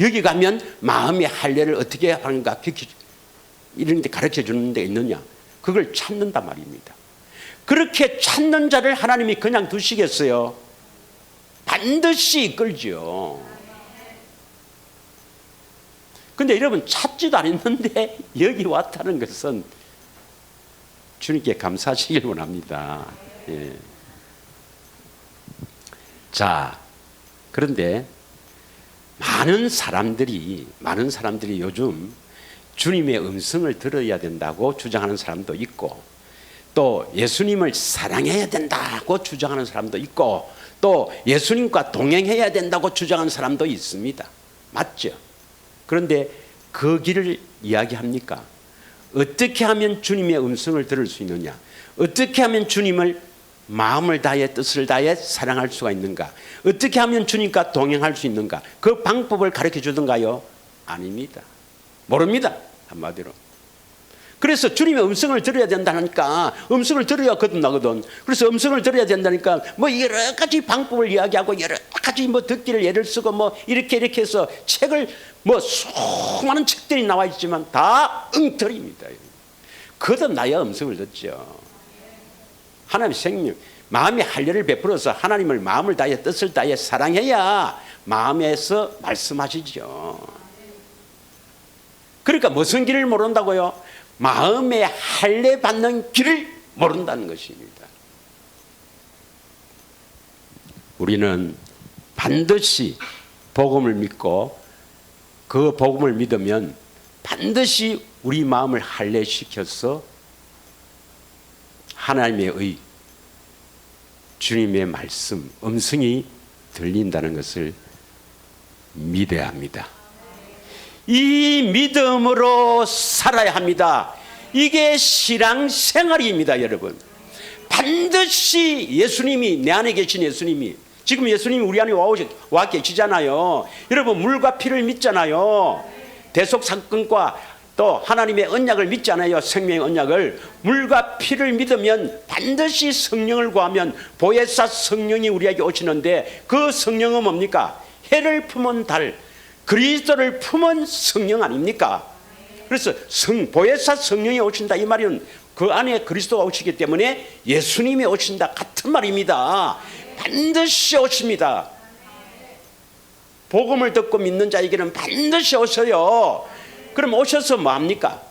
여기 가면 마음의 할례를 어떻게 하는가 이런 데 가르쳐 주는 데 있느냐? 그걸 찾는단 말입니다. 그렇게 찾는 자를 하나님이 그냥 두시겠어요? 반드시 이끌죠. 근데 여러분 찾지도 않았는데 여기 왔다는 것은 주님께 감사하시길 원합니다. 자, 그런데 많은 사람들이 요즘 주님의 음성을 들어야 된다고 주장하는 사람도 있고, 또 예수님을 사랑해야 된다고 주장하는 사람도 있고, 또 예수님과 동행해야 된다고 주장하는 사람도 있습니다. 맞죠? 그런데 그 길을 이야기합니까? 어떻게 하면 주님의 음성을 들을 수 있느냐? 어떻게 하면 주님을 마음을 다해 뜻을 다해 사랑할 수가 있는가? 어떻게 하면 주님과 동행할 수 있는가? 그 방법을 가르쳐 주던가요? 아닙니다. 모릅니다. 한마디로. 그래서 주님의 음성을 들어야 된다니까 음성을 들어야 거듭나거든. 그래서 음성을 들어야 된다니까 뭐 여러 가지 방법을 이야기하고 여러 가지 뭐 듣기를 예를 쓰고 뭐 이렇게 해서 책을 뭐 수많은 책들이 나와 있지만 다 엉터리입니다. 거듭나야 음성을 듣죠. 하나님의 생명, 마음의 할례를 베풀어서 하나님을 마음을 다해 뜻을 다해 사랑해야 마음에서 말씀하시죠. 그러니까 무슨 길을 모른다고요? 마음에 할례 받는 길을 모른다는 것입니다. 우리는 반드시 복음을 믿고 그 복음을 믿으면 반드시 우리 마음을 할례시켜서 하나님의 의, 주님의 말씀, 음성이 들린다는 것을 믿어야 합니다. 이 믿음으로 살아야 합니다. 이게 신앙생활입니다, 여러분. 반드시 예수님이, 내 안에 계신 예수님이, 지금 예수님이 우리 안에 와 계시잖아요. 여러분, 물과 피를 믿잖아요. 대속사건과 또 하나님의 언약을 믿잖아요. 생명의 언약을. 물과 피를 믿으면 반드시 성령을 구하면 보혜사 성령이 우리에게 오시는데, 그 성령은 뭡니까? 해를 품은 달, 그리스도를 품은 성령 아닙니까? 그래서 보혜사 성령이 오신다, 이 말은 그 안에 그리스도가 오시기 때문에 예수님이 오신다 같은 말입니다. 반드시 오십니다. 복음을 듣고 믿는 자에게는 반드시 오셔요. 그럼 오셔서 뭐합니까?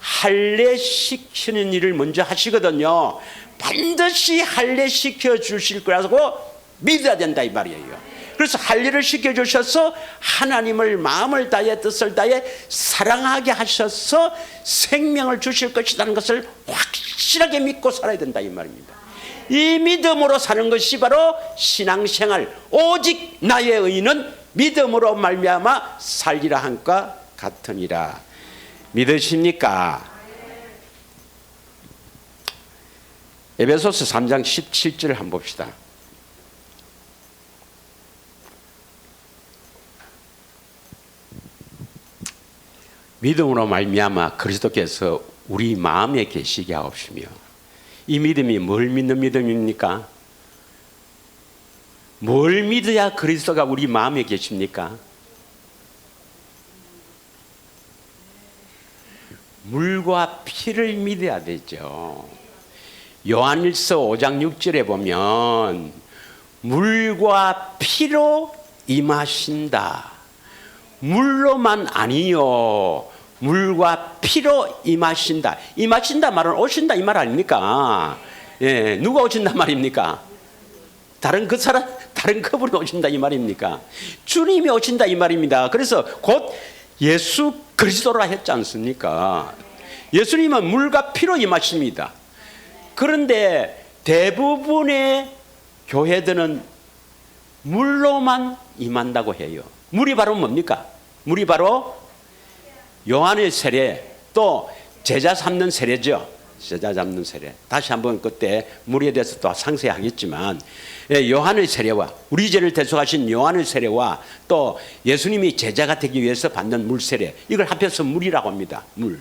할례시키는 일을 먼저 하시거든요. 반드시 할례시켜 주실 거라고 믿어야 된다, 이 말이에요. 그래서 할례를 시켜주셔서 하나님을 마음을 다해 뜻을 다해 사랑하게 하셔서 생명을 주실 것이라는 것을 확실하게 믿고 살아야 된다, 이 말입니다. 이 믿음으로 사는 것이 바로 신앙생활. 오직 나의 의는 믿음으로 말미암아 살리라 함과 같으니라. 믿으십니까? 에베소서 3장 17절을 한번 봅시다. 믿음으로 말미암아 그리스도께서 우리 마음에 계시게 하옵시며. 이 믿음이 뭘 믿는 믿음입니까? 뭘 믿어야 그리스도가 우리 마음에 계십니까? 물과 피를 믿어야 되죠. 요한일서 5장 6절에 보면 물과 피로 임하신다. 물로만 아니요, 물과 피로 임하신다. 임하신다 말은 오신다 이 말 아닙니까? 예, 누가 오신다 말입니까? 다른 그분이 오신다 이 말입니까? 주님이 오신다 이 말입니다. 그래서 곧 예수 그리스도라 했지 않습니까? 예수님은 물과 피로 임하십니다. 그런데 대부분의 교회들은 물로만 임한다고 해요. 물이 바로 뭡니까? 물이 바로 요한의 세례, 또 제자 삼는 세례죠. 제자 잡는 세례. 다시 한번 그때 물에 대해서 또 상세히 하겠지만, 요한의 세례와 우리 죄를 대속하신 요한의 세례와 또 예수님이 제자가 되기 위해서 받는 물 세례, 이걸 합해서 물이라고 합니다. 물.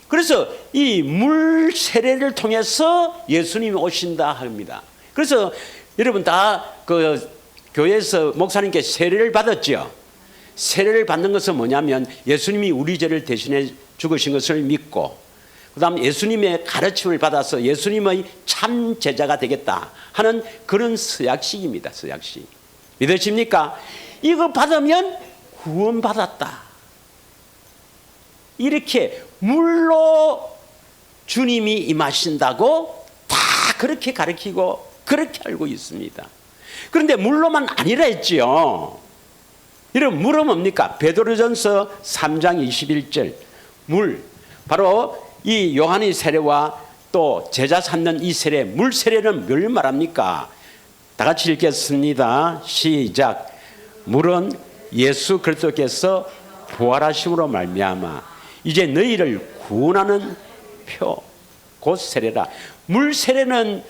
그래서 이 물 세례를 통해서 예수님이 오신다 합니다. 그래서 여러분 다 그 교회에서 목사님께 세례를 받았죠. 세례를 받는 것은 뭐냐면 예수님이 우리 죄를 대신해 죽으신 것을 믿고, 그 다음 예수님의 가르침을 받아서 예수님의 참 제자가 되겠다 하는 그런 서약식입니다. 서약식. 믿으십니까? 이거 받으면 구원받았다. 이렇게 물로 주님이 임하신다고 다 그렇게 가르치고 그렇게 알고 있습니다. 그런데 물로만 아니라 했지요. 여러분, 물은 뭡니까? 베드로전서 3장 21절. 물, 바로 이 요한의 세례와 또 제자 삼는 이 세례, 물 세례는 뭘 말합니까? 다 같이 읽겠습니다. 시작. 물은 예수 그리스도께서 부활하심으로 말미암아 이제 너희를 구원하는 표, 곧 세례라. 물 세례는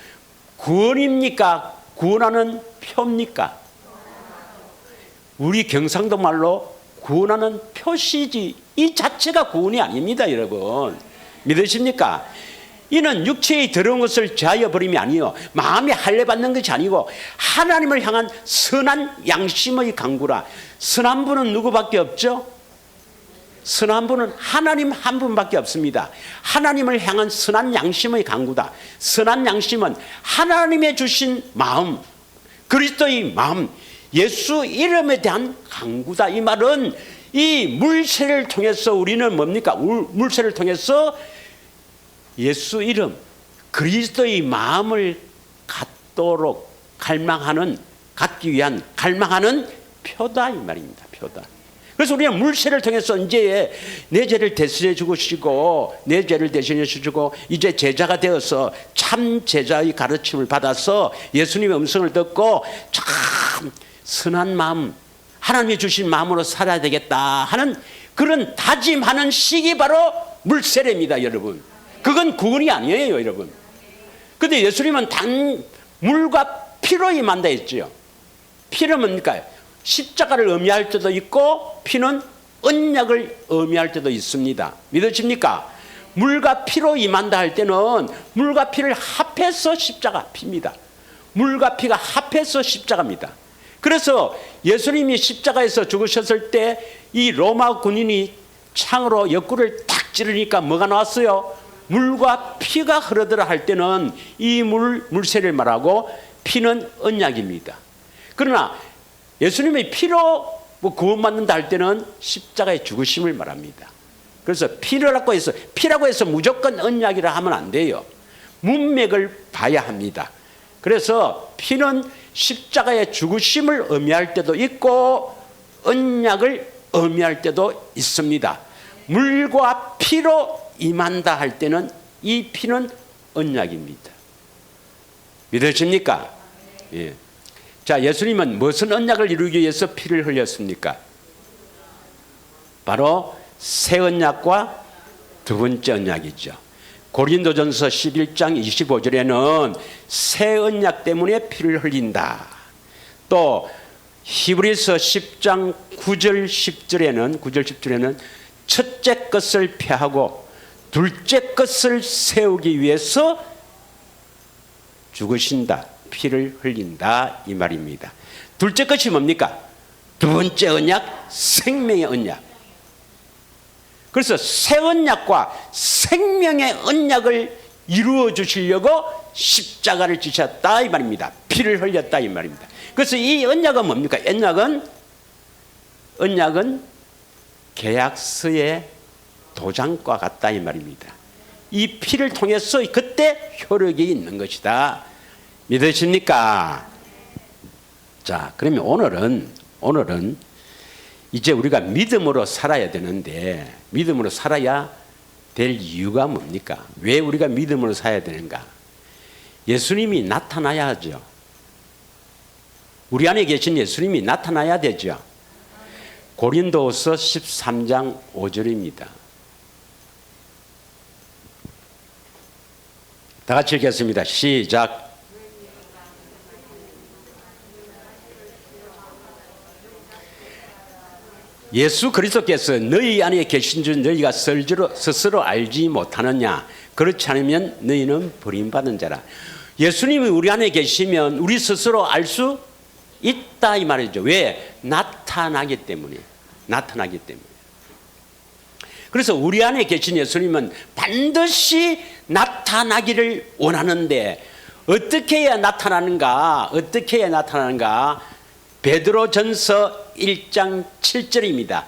구원입니까? 구원하는 표입니까? 우리 경상도 말로 구원하는 표시지, 이 자체가 구원이 아닙니다, 여러분. 믿으십니까? 이는 육체의 더러운 것을 제하여 버림이 아니요, 마음에 할례 받는 것이 아니고 하나님을 향한 선한 양심의 강구라. 선한 분은 누구밖에 없죠? 선한 분은 하나님 한 분밖에 없습니다. 하나님을 향한 선한 양심의 강구다. 선한 양심은 하나님의 주신 마음, 그리스도의 마음, 예수 이름에 대한 강구다. 이 말은 이 물새를 통해서 우리는 뭡니까? 물새를 통해서 예수 이름, 그리스도의 마음을 갖도록 갖기 위한 갈망하는 표다 이 말입니다. 표다. 그래서 우리는 물새를 통해서 이제 내 죄를 대신해 주시고 내 죄를 대신해 주시고 이제 제자가 되어서 참 제자의 가르침을 받아서 예수님의 음성을 듣고 참 선한 마음, 하나님이 주신 마음으로 살아야 되겠다 하는 그런 다짐하는 시기 바로 물세례입니다, 여러분. 그건 구원이 아니에요, 여러분. 근데 예수님은 단 물과 피로 임한다 했죠. 피는 뭡니까? 십자가를 의미할 때도 있고 피는 언약을 의미할 때도 있습니다. 믿으십니까? 물과 피로 임한다 할 때는 물과 피를 합해서 십자가 피입니다. 물과 피가 합해서 십자가입니다. 그래서 예수님이 십자가에서 죽으셨을 때 이 로마 군인이 창으로 옆구리를 탁 찌르니까 뭐가 나왔어요? 물과 피가 흐르더라 할 때는 이 물세를 말하고 피는 언약입니다. 그러나 예수님의 피로 구원받는다 할 때는 십자가의 죽으심을 말합니다. 그래서 피라고 해서 무조건 언약이라 하면 안 돼요. 문맥을 봐야 합니다. 그래서 피는 십자가의 죽으심을 의미할 때도 있고 언약을 의미할 때도 있습니다. 물과 피로 임한다 할 때는 이 피는 언약입니다. 믿으십니까? 예. 자, 예수님은 무슨 언약을 이루기 위해서 피를 흘렸습니까? 바로 새 언약과 두 번째 언약이죠. 고린도전서 11장 25절에는 새 언약 때문에 피를 흘린다. 또 히브리서 10장 9절 10절에는 첫째 것을 폐하고 둘째 것을 세우기 위해서 죽으신다. 피를 흘린다 이 말입니다. 둘째 것이 뭡니까? 두 번째 언약, 생명의 언약. 그래서 새 언약과 생명의 언약을 이루어 주시려고 십자가를 지셨다 이 말입니다. 피를 흘렸다 이 말입니다. 그래서 이 언약은 뭡니까? 언약은 계약서의 도장과 같다 이 말입니다. 이 피를 통해서 그때 효력이 있는 것이다. 믿으십니까? 자, 그러면 오늘은 이제 우리가 믿음으로 살아야 되는데 믿음으로 살아야 될 이유가 뭡니까? 왜 우리가 믿음으로 살아야 되는가? 예수님이 나타나야 하죠. 우리 안에 계신 예수님이 나타나야 되죠. 고린도서 13장 5절입니다. 다 같이 읽겠습니다. 시작. 예수 그리스도께서 너희 안에 계신 줄 너희가 스스로 알지 못하느냐? 그렇지 않으면 너희는 버림받은 자라. 예수님이 우리 안에 계시면 우리 스스로 알 수 있다 이 말이죠. 왜? 나타나기 때문에. 그래서 우리 안에 계신 예수님은 반드시 나타나기를 원하는데 어떻게 해야 나타나는가? 베드로전서 1장 7절입니다.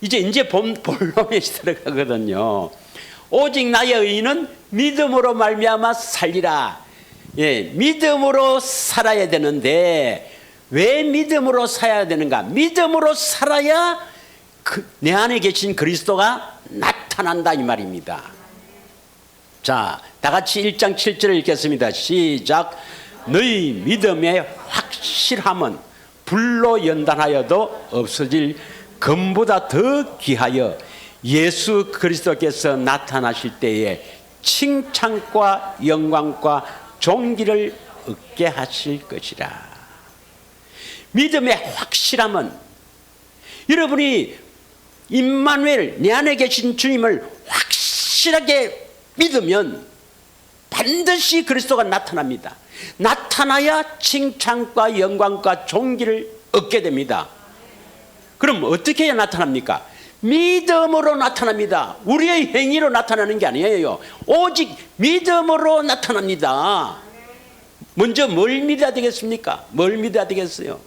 이제 본론에 들어가거든요. 오직 나의 의인은 믿음으로 말미암아 살리라. 예, 믿음으로 살아야 되는데 왜 믿음으로 살아야 되는가? 믿음으로 살아야 내 안에 계신 그리스도가 나타난다 이 말입니다. 자, 다 같이 1장 7절을 읽겠습니다. 시작. 너희 믿음의 확실함은 불로 연단하여도 없어질 금보다 더 귀하여 예수 그리스도께서 나타나실 때에 칭찬과 영광과 존귀를 얻게 하실 것이라. 믿음의 확실함은 여러분이 임마누엘 내 안에 계신 주님을 확실하게 믿으면 반드시 그리스도가 나타납니다. 나타나야 칭찬과 영광과 존귀를 얻게 됩니다. 그럼 어떻게 해야 나타납니까? 믿음으로 나타납니다. 우리의 행위로 나타나는 게 아니에요. 오직 믿음으로 나타납니다. 먼저 뭘 믿어야 되겠습니까? 뭘 믿어야 되겠어요?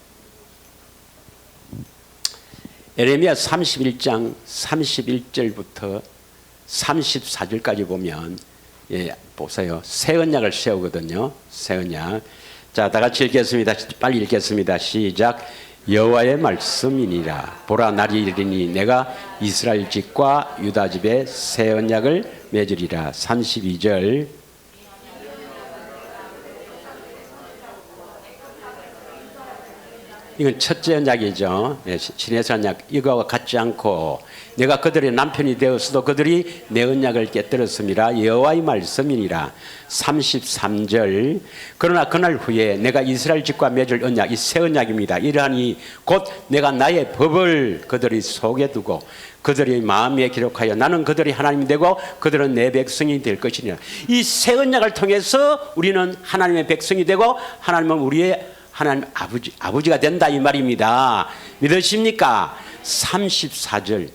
에레미야 31장 31절부터 34절까지 보면 보세요. 새 언약을 세우거든요. 새 언약. 자, 다 같이 읽겠습니다. 빨리 읽겠습니다. 시작. 여호와의 말씀이니라. 보라, 날이 이르니 내가 이스라엘 집과 유다 집에 새 언약을 맺으리라. 32절. 이건 첫째 언약이죠. 신에서 언약. 이거와 같지 않고 내가 그들의 남편이 되었어도 그들이 내 언약을 깨뜨렸습니다. 여호와의 말씀이니라. 33절. 그러나 그날 후에 내가 이스라엘 집과 맺을 언약, 이 새 언약입니다. 이러하니 곧 내가 나의 법을 그들의 속에 두고 그들의 마음에 기록하여 나는 그들이 하나님이 되고 그들은 내 백성이 될 것이니라. 이 새 언약을 통해서 우리는 하나님의 백성이 되고 하나님은 우리의 하나님 아버지가 된다 이 말입니다. 믿으십니까? 34절.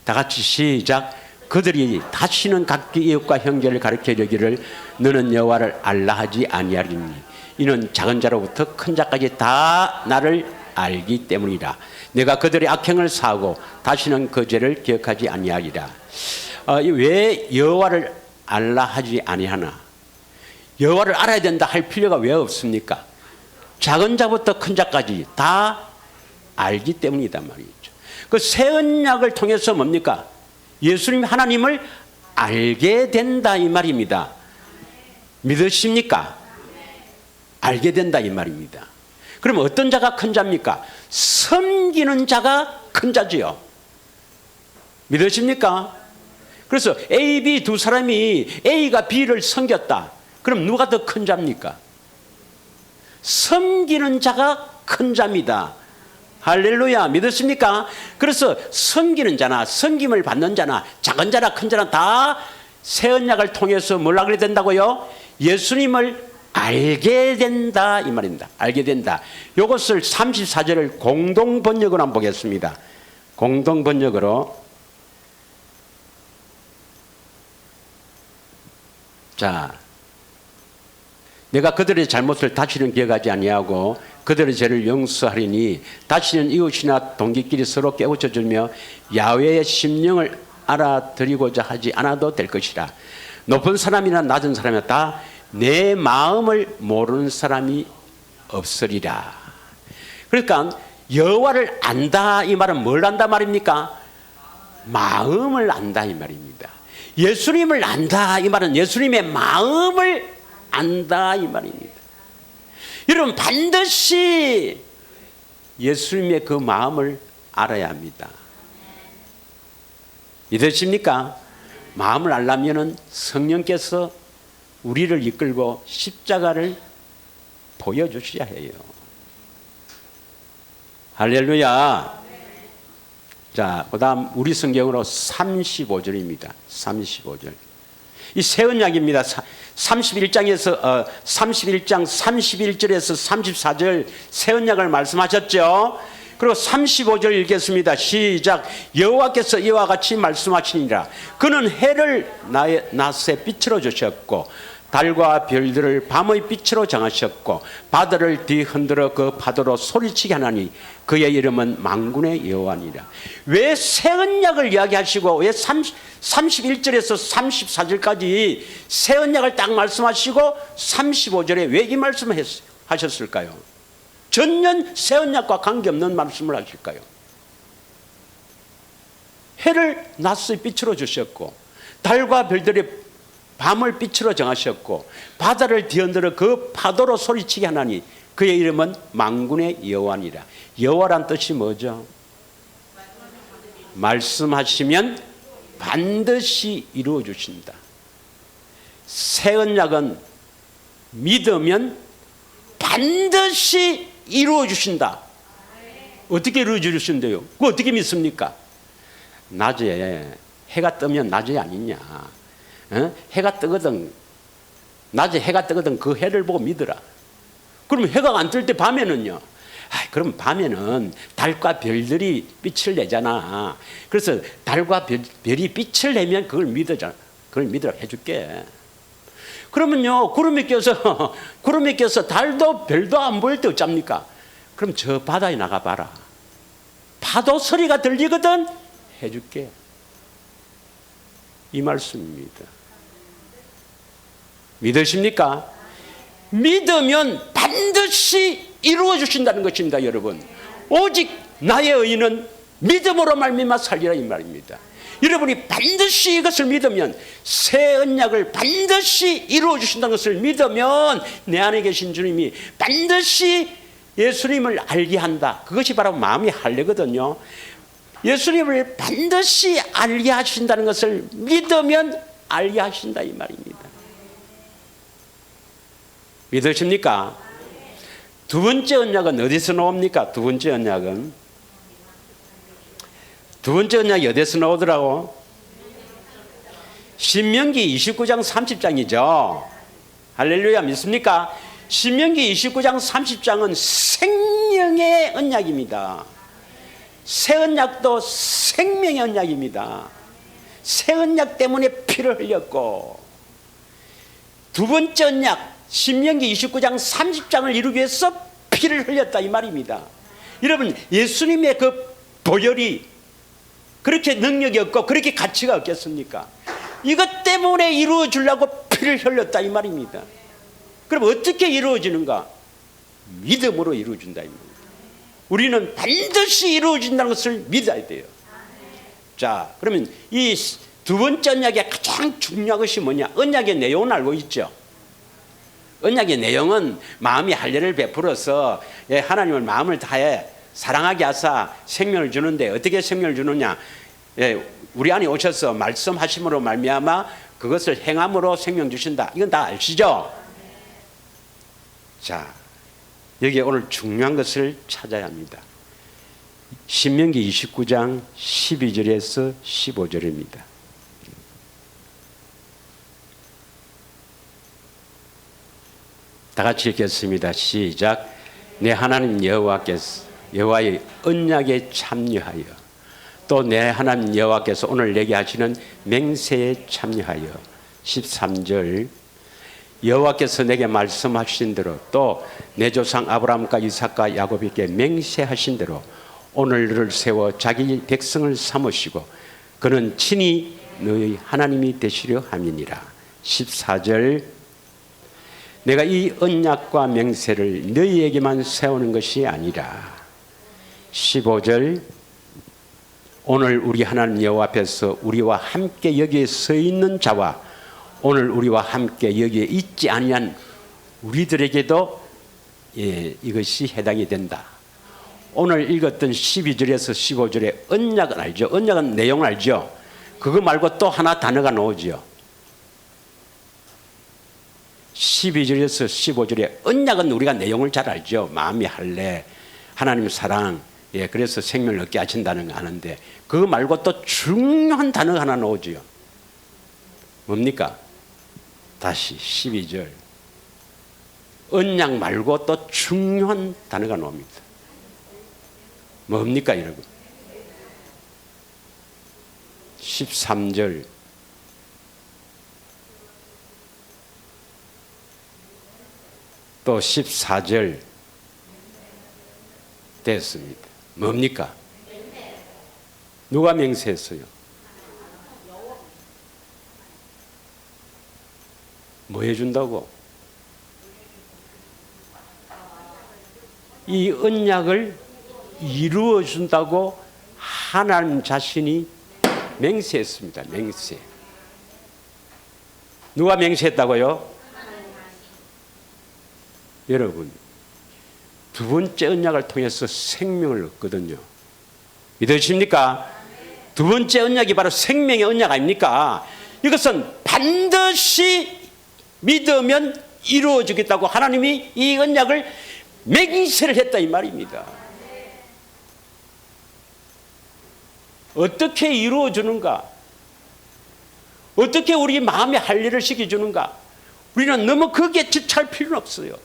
다 같이 시작. 그들이 다시는 각기 이웃과 형제를 가르쳐 이르기를 너는 여호와를 알라 하지 아니하리니 이는 작은 자로부터 큰 자까지 다 나를 알기 때문이라. 내가 그들의 악행을 사하고 다시는 그 죄를 기억하지 아니하리라. 왜 여호와를 알라 하지 아니하나? 여호와를 알아야 된다 할 필요가 왜 없습니까? 작은 자부터 큰 자까지 다 알기 때문이다 말이죠. 그 새 언약을 통해서 뭡니까? 예수님 하나님을 알게 된다 이 말입니다. 믿으십니까? 알게 된다 이 말입니다. 그럼 어떤 자가 큰 자입니까? 섬기는 자가 큰 자지요. 믿으십니까? 그래서 A, B 두 사람이 A가 B를 섬겼다. 그럼 누가 더 큰 자입니까? 섬기는 자가 큰 자입니다. 할렐루야. 믿으십니까? 그래서 섬기는 자나 섬김을 받는 자나 작은 자나 큰 자나 다 새 언약을 통해서 뭘 하게 된다고요? 예수님을 알게 된다 이 말입니다. 알게 된다. 이것을 34절을 공동 번역으로 한번 보겠습니다. 공동 번역으로. 자, 내가 그들의 잘못을 다시는 기억하지 아니하고 그들의 죄를 용서하리니 다시는 이웃이나 동기끼리 서로 깨우쳐 주며 야훼의 심령을 알아드리고자 하지 않아도 될 것이라. 높은 사람이나 낮은 사람이나 다 내 마음을 모르는 사람이 없으리라. 그러니까 여호와를 안다 이 말은 뭘 안다 말입니까? 마음을 안다 이 말입니다. 예수님을 안다 이 말은 예수님의 마음을 안다 이 말입니다. 여러분 반드시 예수님의 그 마음을 알아야 합니다. 믿으십니까? 마음을 알려면 성령께서 우리를 이끌고 십자가를 보여주셔야 해요. 할렐루야. 자, 그 다음 우리 성경으로 35절입니다. 35절. 이 새 언약입니다. 31장 31절에서 34절 새 언약을 말씀하셨죠. 그리고 35절 읽겠습니다. 시작. 여호와께서 이와 같이 말씀하시니라. 그는 해를 낮에 빛으로 주셨고 달과 별들을 밤의 빛으로 정하셨고 바다를 뒤흔들어 그 파도로 소리치게 하나니 그의 이름은 만군의 여호와니라. 왜 새 언약을 이야기하시고 왜 31절에서 34절까지 새 언약을 딱 말씀하시고 35절에 왜 이 말씀을 하셨을까요? 전년 새 언약과 관계없는 말씀을 하실까요? 해를 낮의 빛으로 주셨고 달과 별들이 밤을 빛으로 정하셨고 바다를 뒤흔들어 그 파도로 소리치게 하나니 그의 이름은 만군의 여호와니라. 여호와란 뜻이 뭐죠? 말씀하시면 반드시 이루어 주신다. 새 언약은 믿으면 반드시 이루어 주신다. 어떻게 이루어 주신대요? 그거 어떻게 믿습니까? 낮에 해가 뜨면 낮에 아니냐? 해가 뜨거든. 낮에 해가 뜨거든. 그 해를 보고 믿어라. 그럼 해가 안 뜰 때 밤에는요? 그럼 밤에는 달과 별들이 빛을 내잖아. 그래서 달과 별이 빛을 내면 그걸 믿어라. 그걸 믿으라 해줄게. 그러면요, 구름이 껴서 달도 별도 안 보일 때 어쩝니까? 그럼 저 바다에 나가봐라. 파도 소리가 들리거든 해줄게. 이 말씀입니다. 믿으십니까? 믿으면 반드시 이루어 주신다는 것입니다, 여러분. 오직 나의 의인은 믿음으로 말미암아 살리라 이 말입니다. 여러분이 반드시 이것을 믿으면, 새 언약을 반드시 이루어 주신다는 것을 믿으면 내 안에 계신 주님이 반드시 예수님을 알게 한다. 그것이 바로 마음의 할례거든요. 예수님을 반드시 알게 하신다는 것을 믿으면 알게 하신다 이 말입니다. 믿으십니까? 두 번째 언약은 어디서 나옵니까? 두 번째 언약이 어디서 나오더라고? 신명기 29장 30장이죠. 할렐루야, 믿습니까? 신명기 29장 30장은 생명의 언약입니다. 새 언약도 생명의 언약입니다. 새 언약 때문에 피를 흘렸고, 두 번째 언약 신명기 29장 30장을 이루기 위해서 피를 흘렸다 이 말입니다. 여러분, 예수님의 그 보혈이 그렇게 능력이 없고 그렇게 가치가 없겠습니까? 이것 때문에 이루어 주려고 피를 흘렸다 이 말입니다. 그럼 어떻게 이루어지는가? 믿음으로 이루어진다 이 말입니다. 우리는 반드시 이루어진다는 것을 믿어야 돼요. 자, 그러면 이 두 번째 언약의 가장 중요한 것이 뭐냐? 언약의 내용은 알고 있죠. 언약의 내용은 마음이 할례를 베풀어서 하나님을 마음을 다해 사랑하게 하사 생명을 주는데, 어떻게 생명을 주느냐? 우리 안에 오셔서 말씀하심으로 말미암아 그것을 행함으로 생명 주신다. 이건 다 아시죠? 자, 여기에 오늘 중요한 것을 찾아야 합니다. 신명기 29장 12절에서 15절입니다. 다 같이 읽겠습니다. 시작. 내 하나님 여호와의 언약에 참여하여, 또 내 하나님 여호와께서 오늘 내게 하시는 맹세에 참여하여. 13절. 여호와께서 내게 말씀하신 대로, 또 내 조상 아브라함과 이삭과 야곱에게 맹세하신 대로 오늘 너를 세워 자기 백성을 삼으시고 그는 친히 너희 하나님이 되시려 함이니라. 14절. 내가 이 언약과 맹세를 너희에게만 세우는 것이 아니라. 15절. 오늘 우리 하나님 여호와 앞에서 우리와 함께 여기에 서 있는 자와 오늘 우리와 함께 여기에 있지 아니한 우리들에게도 이것이 해당이 된다. 오늘 읽었던 12절에서 15절의 언약은 알죠? 언약은 내용을 알죠? 그거 말고 또 하나 단어가 나오죠. 12절에서 15절의 언약은 우리가 내용을 잘 알죠. 마음이 할례, 하나님 사랑, 그래서 생명을 얻게 하신다는 거 아는데, 그거 말고 또 중요한 단어가 하나 나오죠. 뭡니까? 다시 12절. 언약 말고 또 중요한 단어가 나옵니다. 뭡니까, 여러분? 13절. 또 14절 됐습니다. 뭡니까? 누가 맹세했어요? 뭐 해준다고? 이 언약을 이루어 준다고 하나님 자신이 맹세했습니다. 맹세. 누가 맹세했다고요? 여러분, 두 번째 언약을 통해서 생명을 얻거든요. 믿으십니까? 두 번째 언약이 바로 생명의 언약 아닙니까? 이것은 반드시 믿으면 이루어지겠다고 하나님이 이 언약을 맹세를 했다 이 말입니다. 어떻게 이루어주는가? 어떻게 우리 마음의 할례를 시켜주는가? 우리는 너무 거기에 집착할 필요는 없어요.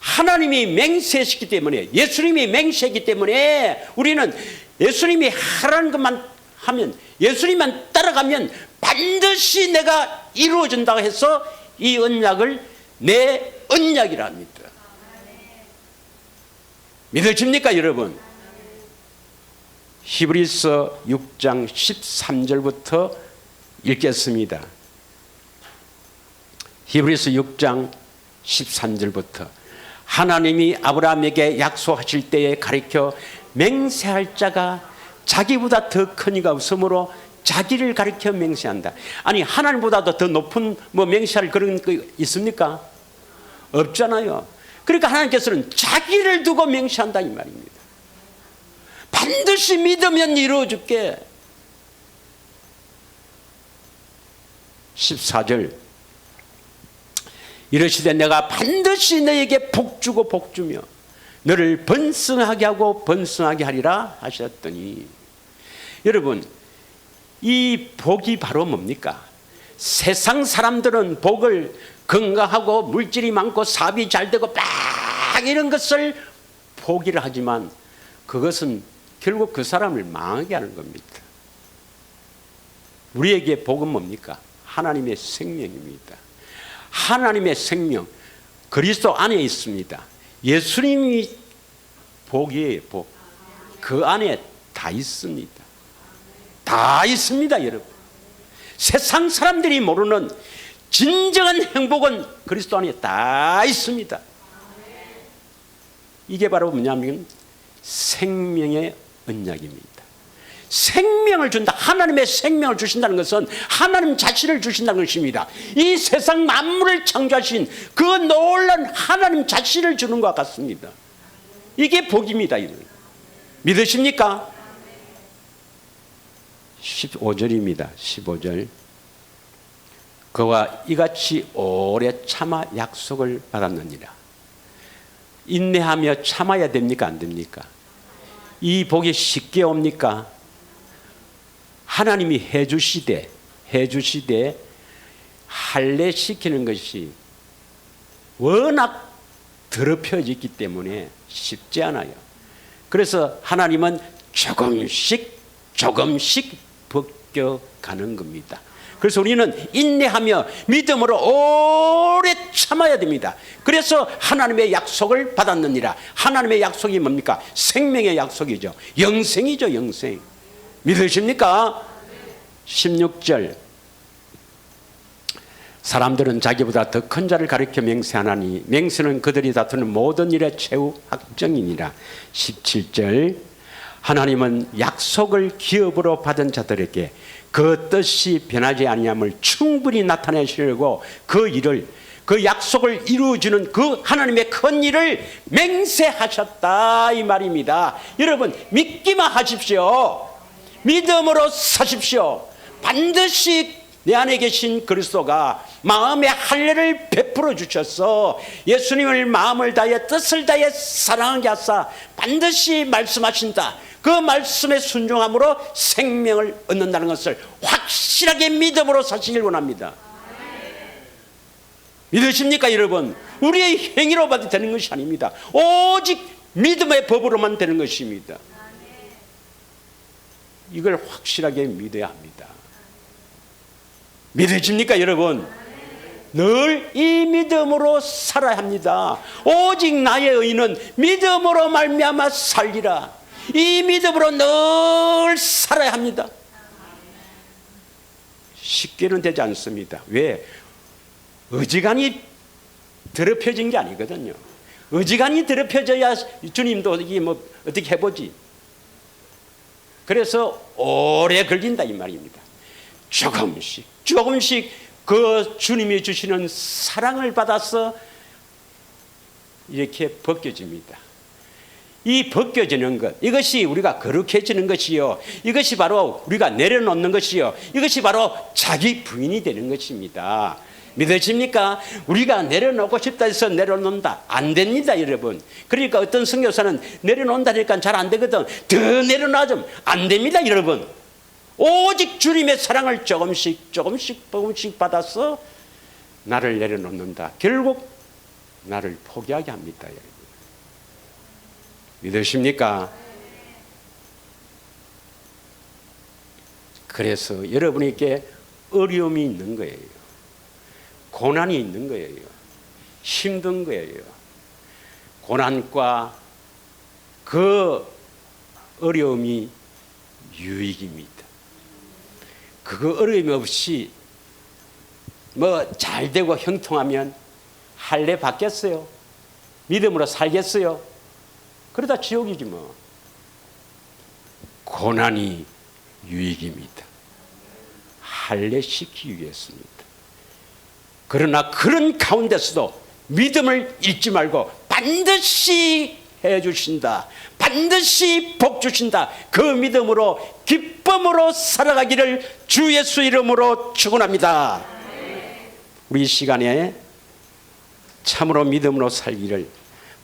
하나님이 맹세했기 때문에, 예수님이 맹세했기 때문에 우리는 예수님이 하라는 것만 하면, 예수님만 따라가면 반드시 내가 이루어진다고 해서 이 언약을 내 언약이라 합니다. 믿으십니까, 여러분? 히브리서 6장 13절부터 읽겠습니다. 히브리서 6장 13절부터 하나님이 아브라함에게 약속하실 때에 가리켜 맹세할 자가 자기보다 더 큰 이가 없으므로 자기를 가리켜 맹세한다. 아니 하나님보다도 더 높은 맹세할 그런 거 있습니까? 없잖아요. 그러니까 하나님께서는 자기를 두고 맹세한다 이 말입니다. 반드시 믿으면 이루어줄게. 14절 이르시되 내가 반드시 너에게 복주고 복주며 너를 번성하게 하고 번성하게 하리라 하셨더니, 여러분 이 복이 바로 뭡니까? 세상 사람들은 복을 건강하고 물질이 많고 사업이 잘 되고 막 이런 것을 복이라 하지만 그것은 결국 그 사람을 망하게 하는 겁니다. 우리에게 복은 뭡니까? 하나님의 생명입니다. 하나님의 생명 그리스도 안에 있습니다. 예수님이 복이에요. 복. 그 안에 다 있습니다. 다 있습니다 여러분. 세상 사람들이 모르는 진정한 행복은 그리스도 안에 다 있습니다. 이게 바로 뭐냐면 생명의 언약입니다. 생명을 준다. 하나님의 생명을 주신다는 것은 하나님 자신을 주신다는 것입니다. 이 세상 만물을 창조하신 그 놀라운 하나님 자신을 주는 것 같습니다. 이게 복입니다. 믿으십니까? 15절입니다. 15절 그와 이같이 오래 참아 약속을 받았느니라. 인내하며 참아야 됩니까? 안 됩니까? 이 복이 쉽게 옵니까? 하나님이 해주시되 할례시키는 것이 워낙 더럽혀졌기 때문에 쉽지 않아요. 그래서 하나님은 조금씩 벗겨가는 겁니다. 그래서 우리는 인내하며 믿음으로 오래 참아야 됩니다. 그래서 하나님의 약속을 받았느니라. 하나님의 약속이 뭡니까? 생명의 약속이죠. 영생이죠. 영생. 믿으십니까? 16절 사람들은 자기보다 더 큰 자를 가리켜 맹세하나니 맹세는 그들이 다투는 모든 일의 최후 확정이니라. 17절 하나님은 약속을 기업으로 받은 자들에게 그 뜻이 변하지 아니함을 충분히 나타내시려고 그 약속을 이루어주는 그 하나님의 큰 일을 맹세하셨다 이 말입니다. 여러분 믿기만 하십시오. 믿음으로 사십시오. 반드시 내 안에 계신 그리스도가 마음의 할례를 베풀어 주셔서 예수님을 마음을 다해 뜻을 다해 사랑하게 하사 반드시 말씀하신다. 그 말씀에 순종함으로 생명을 얻는다는 것을 확실하게 믿음으로 사시길 원합니다. 믿으십니까 여러분? 우리의 행위로 봐도 되는 것이 아닙니다. 오직 믿음의 법으로만 되는 것입니다. 이걸 확실하게 믿어야 합니다. 믿으십니까 여러분? 늘 이 믿음으로 살아야 합니다. 오직 나의 의는 믿음으로 말미암아 살리라. 이 믿음으로 늘 살아야 합니다. 쉽게는 되지 않습니다. 왜? 어지간히 더럽혀진 게 아니거든요. 어지간히 더럽혀져야 주님도 이게 어떻게 해보지. 그래서 오래 걸린다 이 말입니다. 조금씩 그 주님이 주시는 사랑을 받아서 이렇게 벗겨집니다. 이 벗겨지는 것, 이것이 우리가 거룩해지는 것이요, 이것이 바로 우리가 내려놓는 것이요, 이것이 바로 자기 부인이 되는 것입니다. 믿으십니까? 우리가 내려놓고 싶다 해서 내려놓는다 안 됩니다 여러분. 그러니까 어떤 선교사는 내려놓는다니까 잘 안 되거든. 더 내려놔좀 안 됩니다 여러분. 오직 주님의 사랑을 조금씩 받아서 나를 내려놓는다. 결국 나를 포기하게 합니다 여러분. 믿으십니까? 그래서 여러분에게 어려움이 있는 거예요. 고난이 있는 거예요. 힘든 거예요. 고난과 그 어려움이 유익입니다. 그거 어려움 없이 뭐 잘 되고 형통하면 할례 받겠어요? 믿음으로 살겠어요? 그러다 지옥이지 뭐. 고난이 유익입니다. 할례시키기 위해서입니다. 그러나 그런 가운데서도 믿음을 잃지 말고 반드시 해주신다, 반드시 복 주신다, 그 믿음으로 기쁨으로 살아가기를 주 예수 이름으로 축원합니다. 우리 이 시간에 참으로 믿음으로 살기를,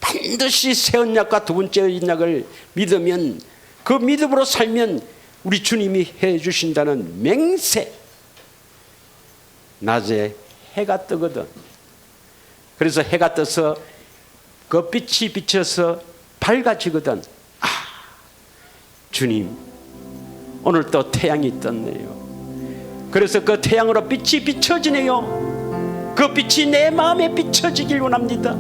반드시 새 언약과 두 번째 언약을 믿으면, 그 믿음으로 살면 우리 주님이 해주신다는 맹세. 낮에 해가 뜨거든. 그래서 해가 떠서 그 빛이 비쳐서 밝아지거든. 아, 주님 오늘 또 태양이 떴네요. 그래서 그 태양으로 빛이 비춰지네요. 그 빛이 내 마음에 비춰지길 원합니다.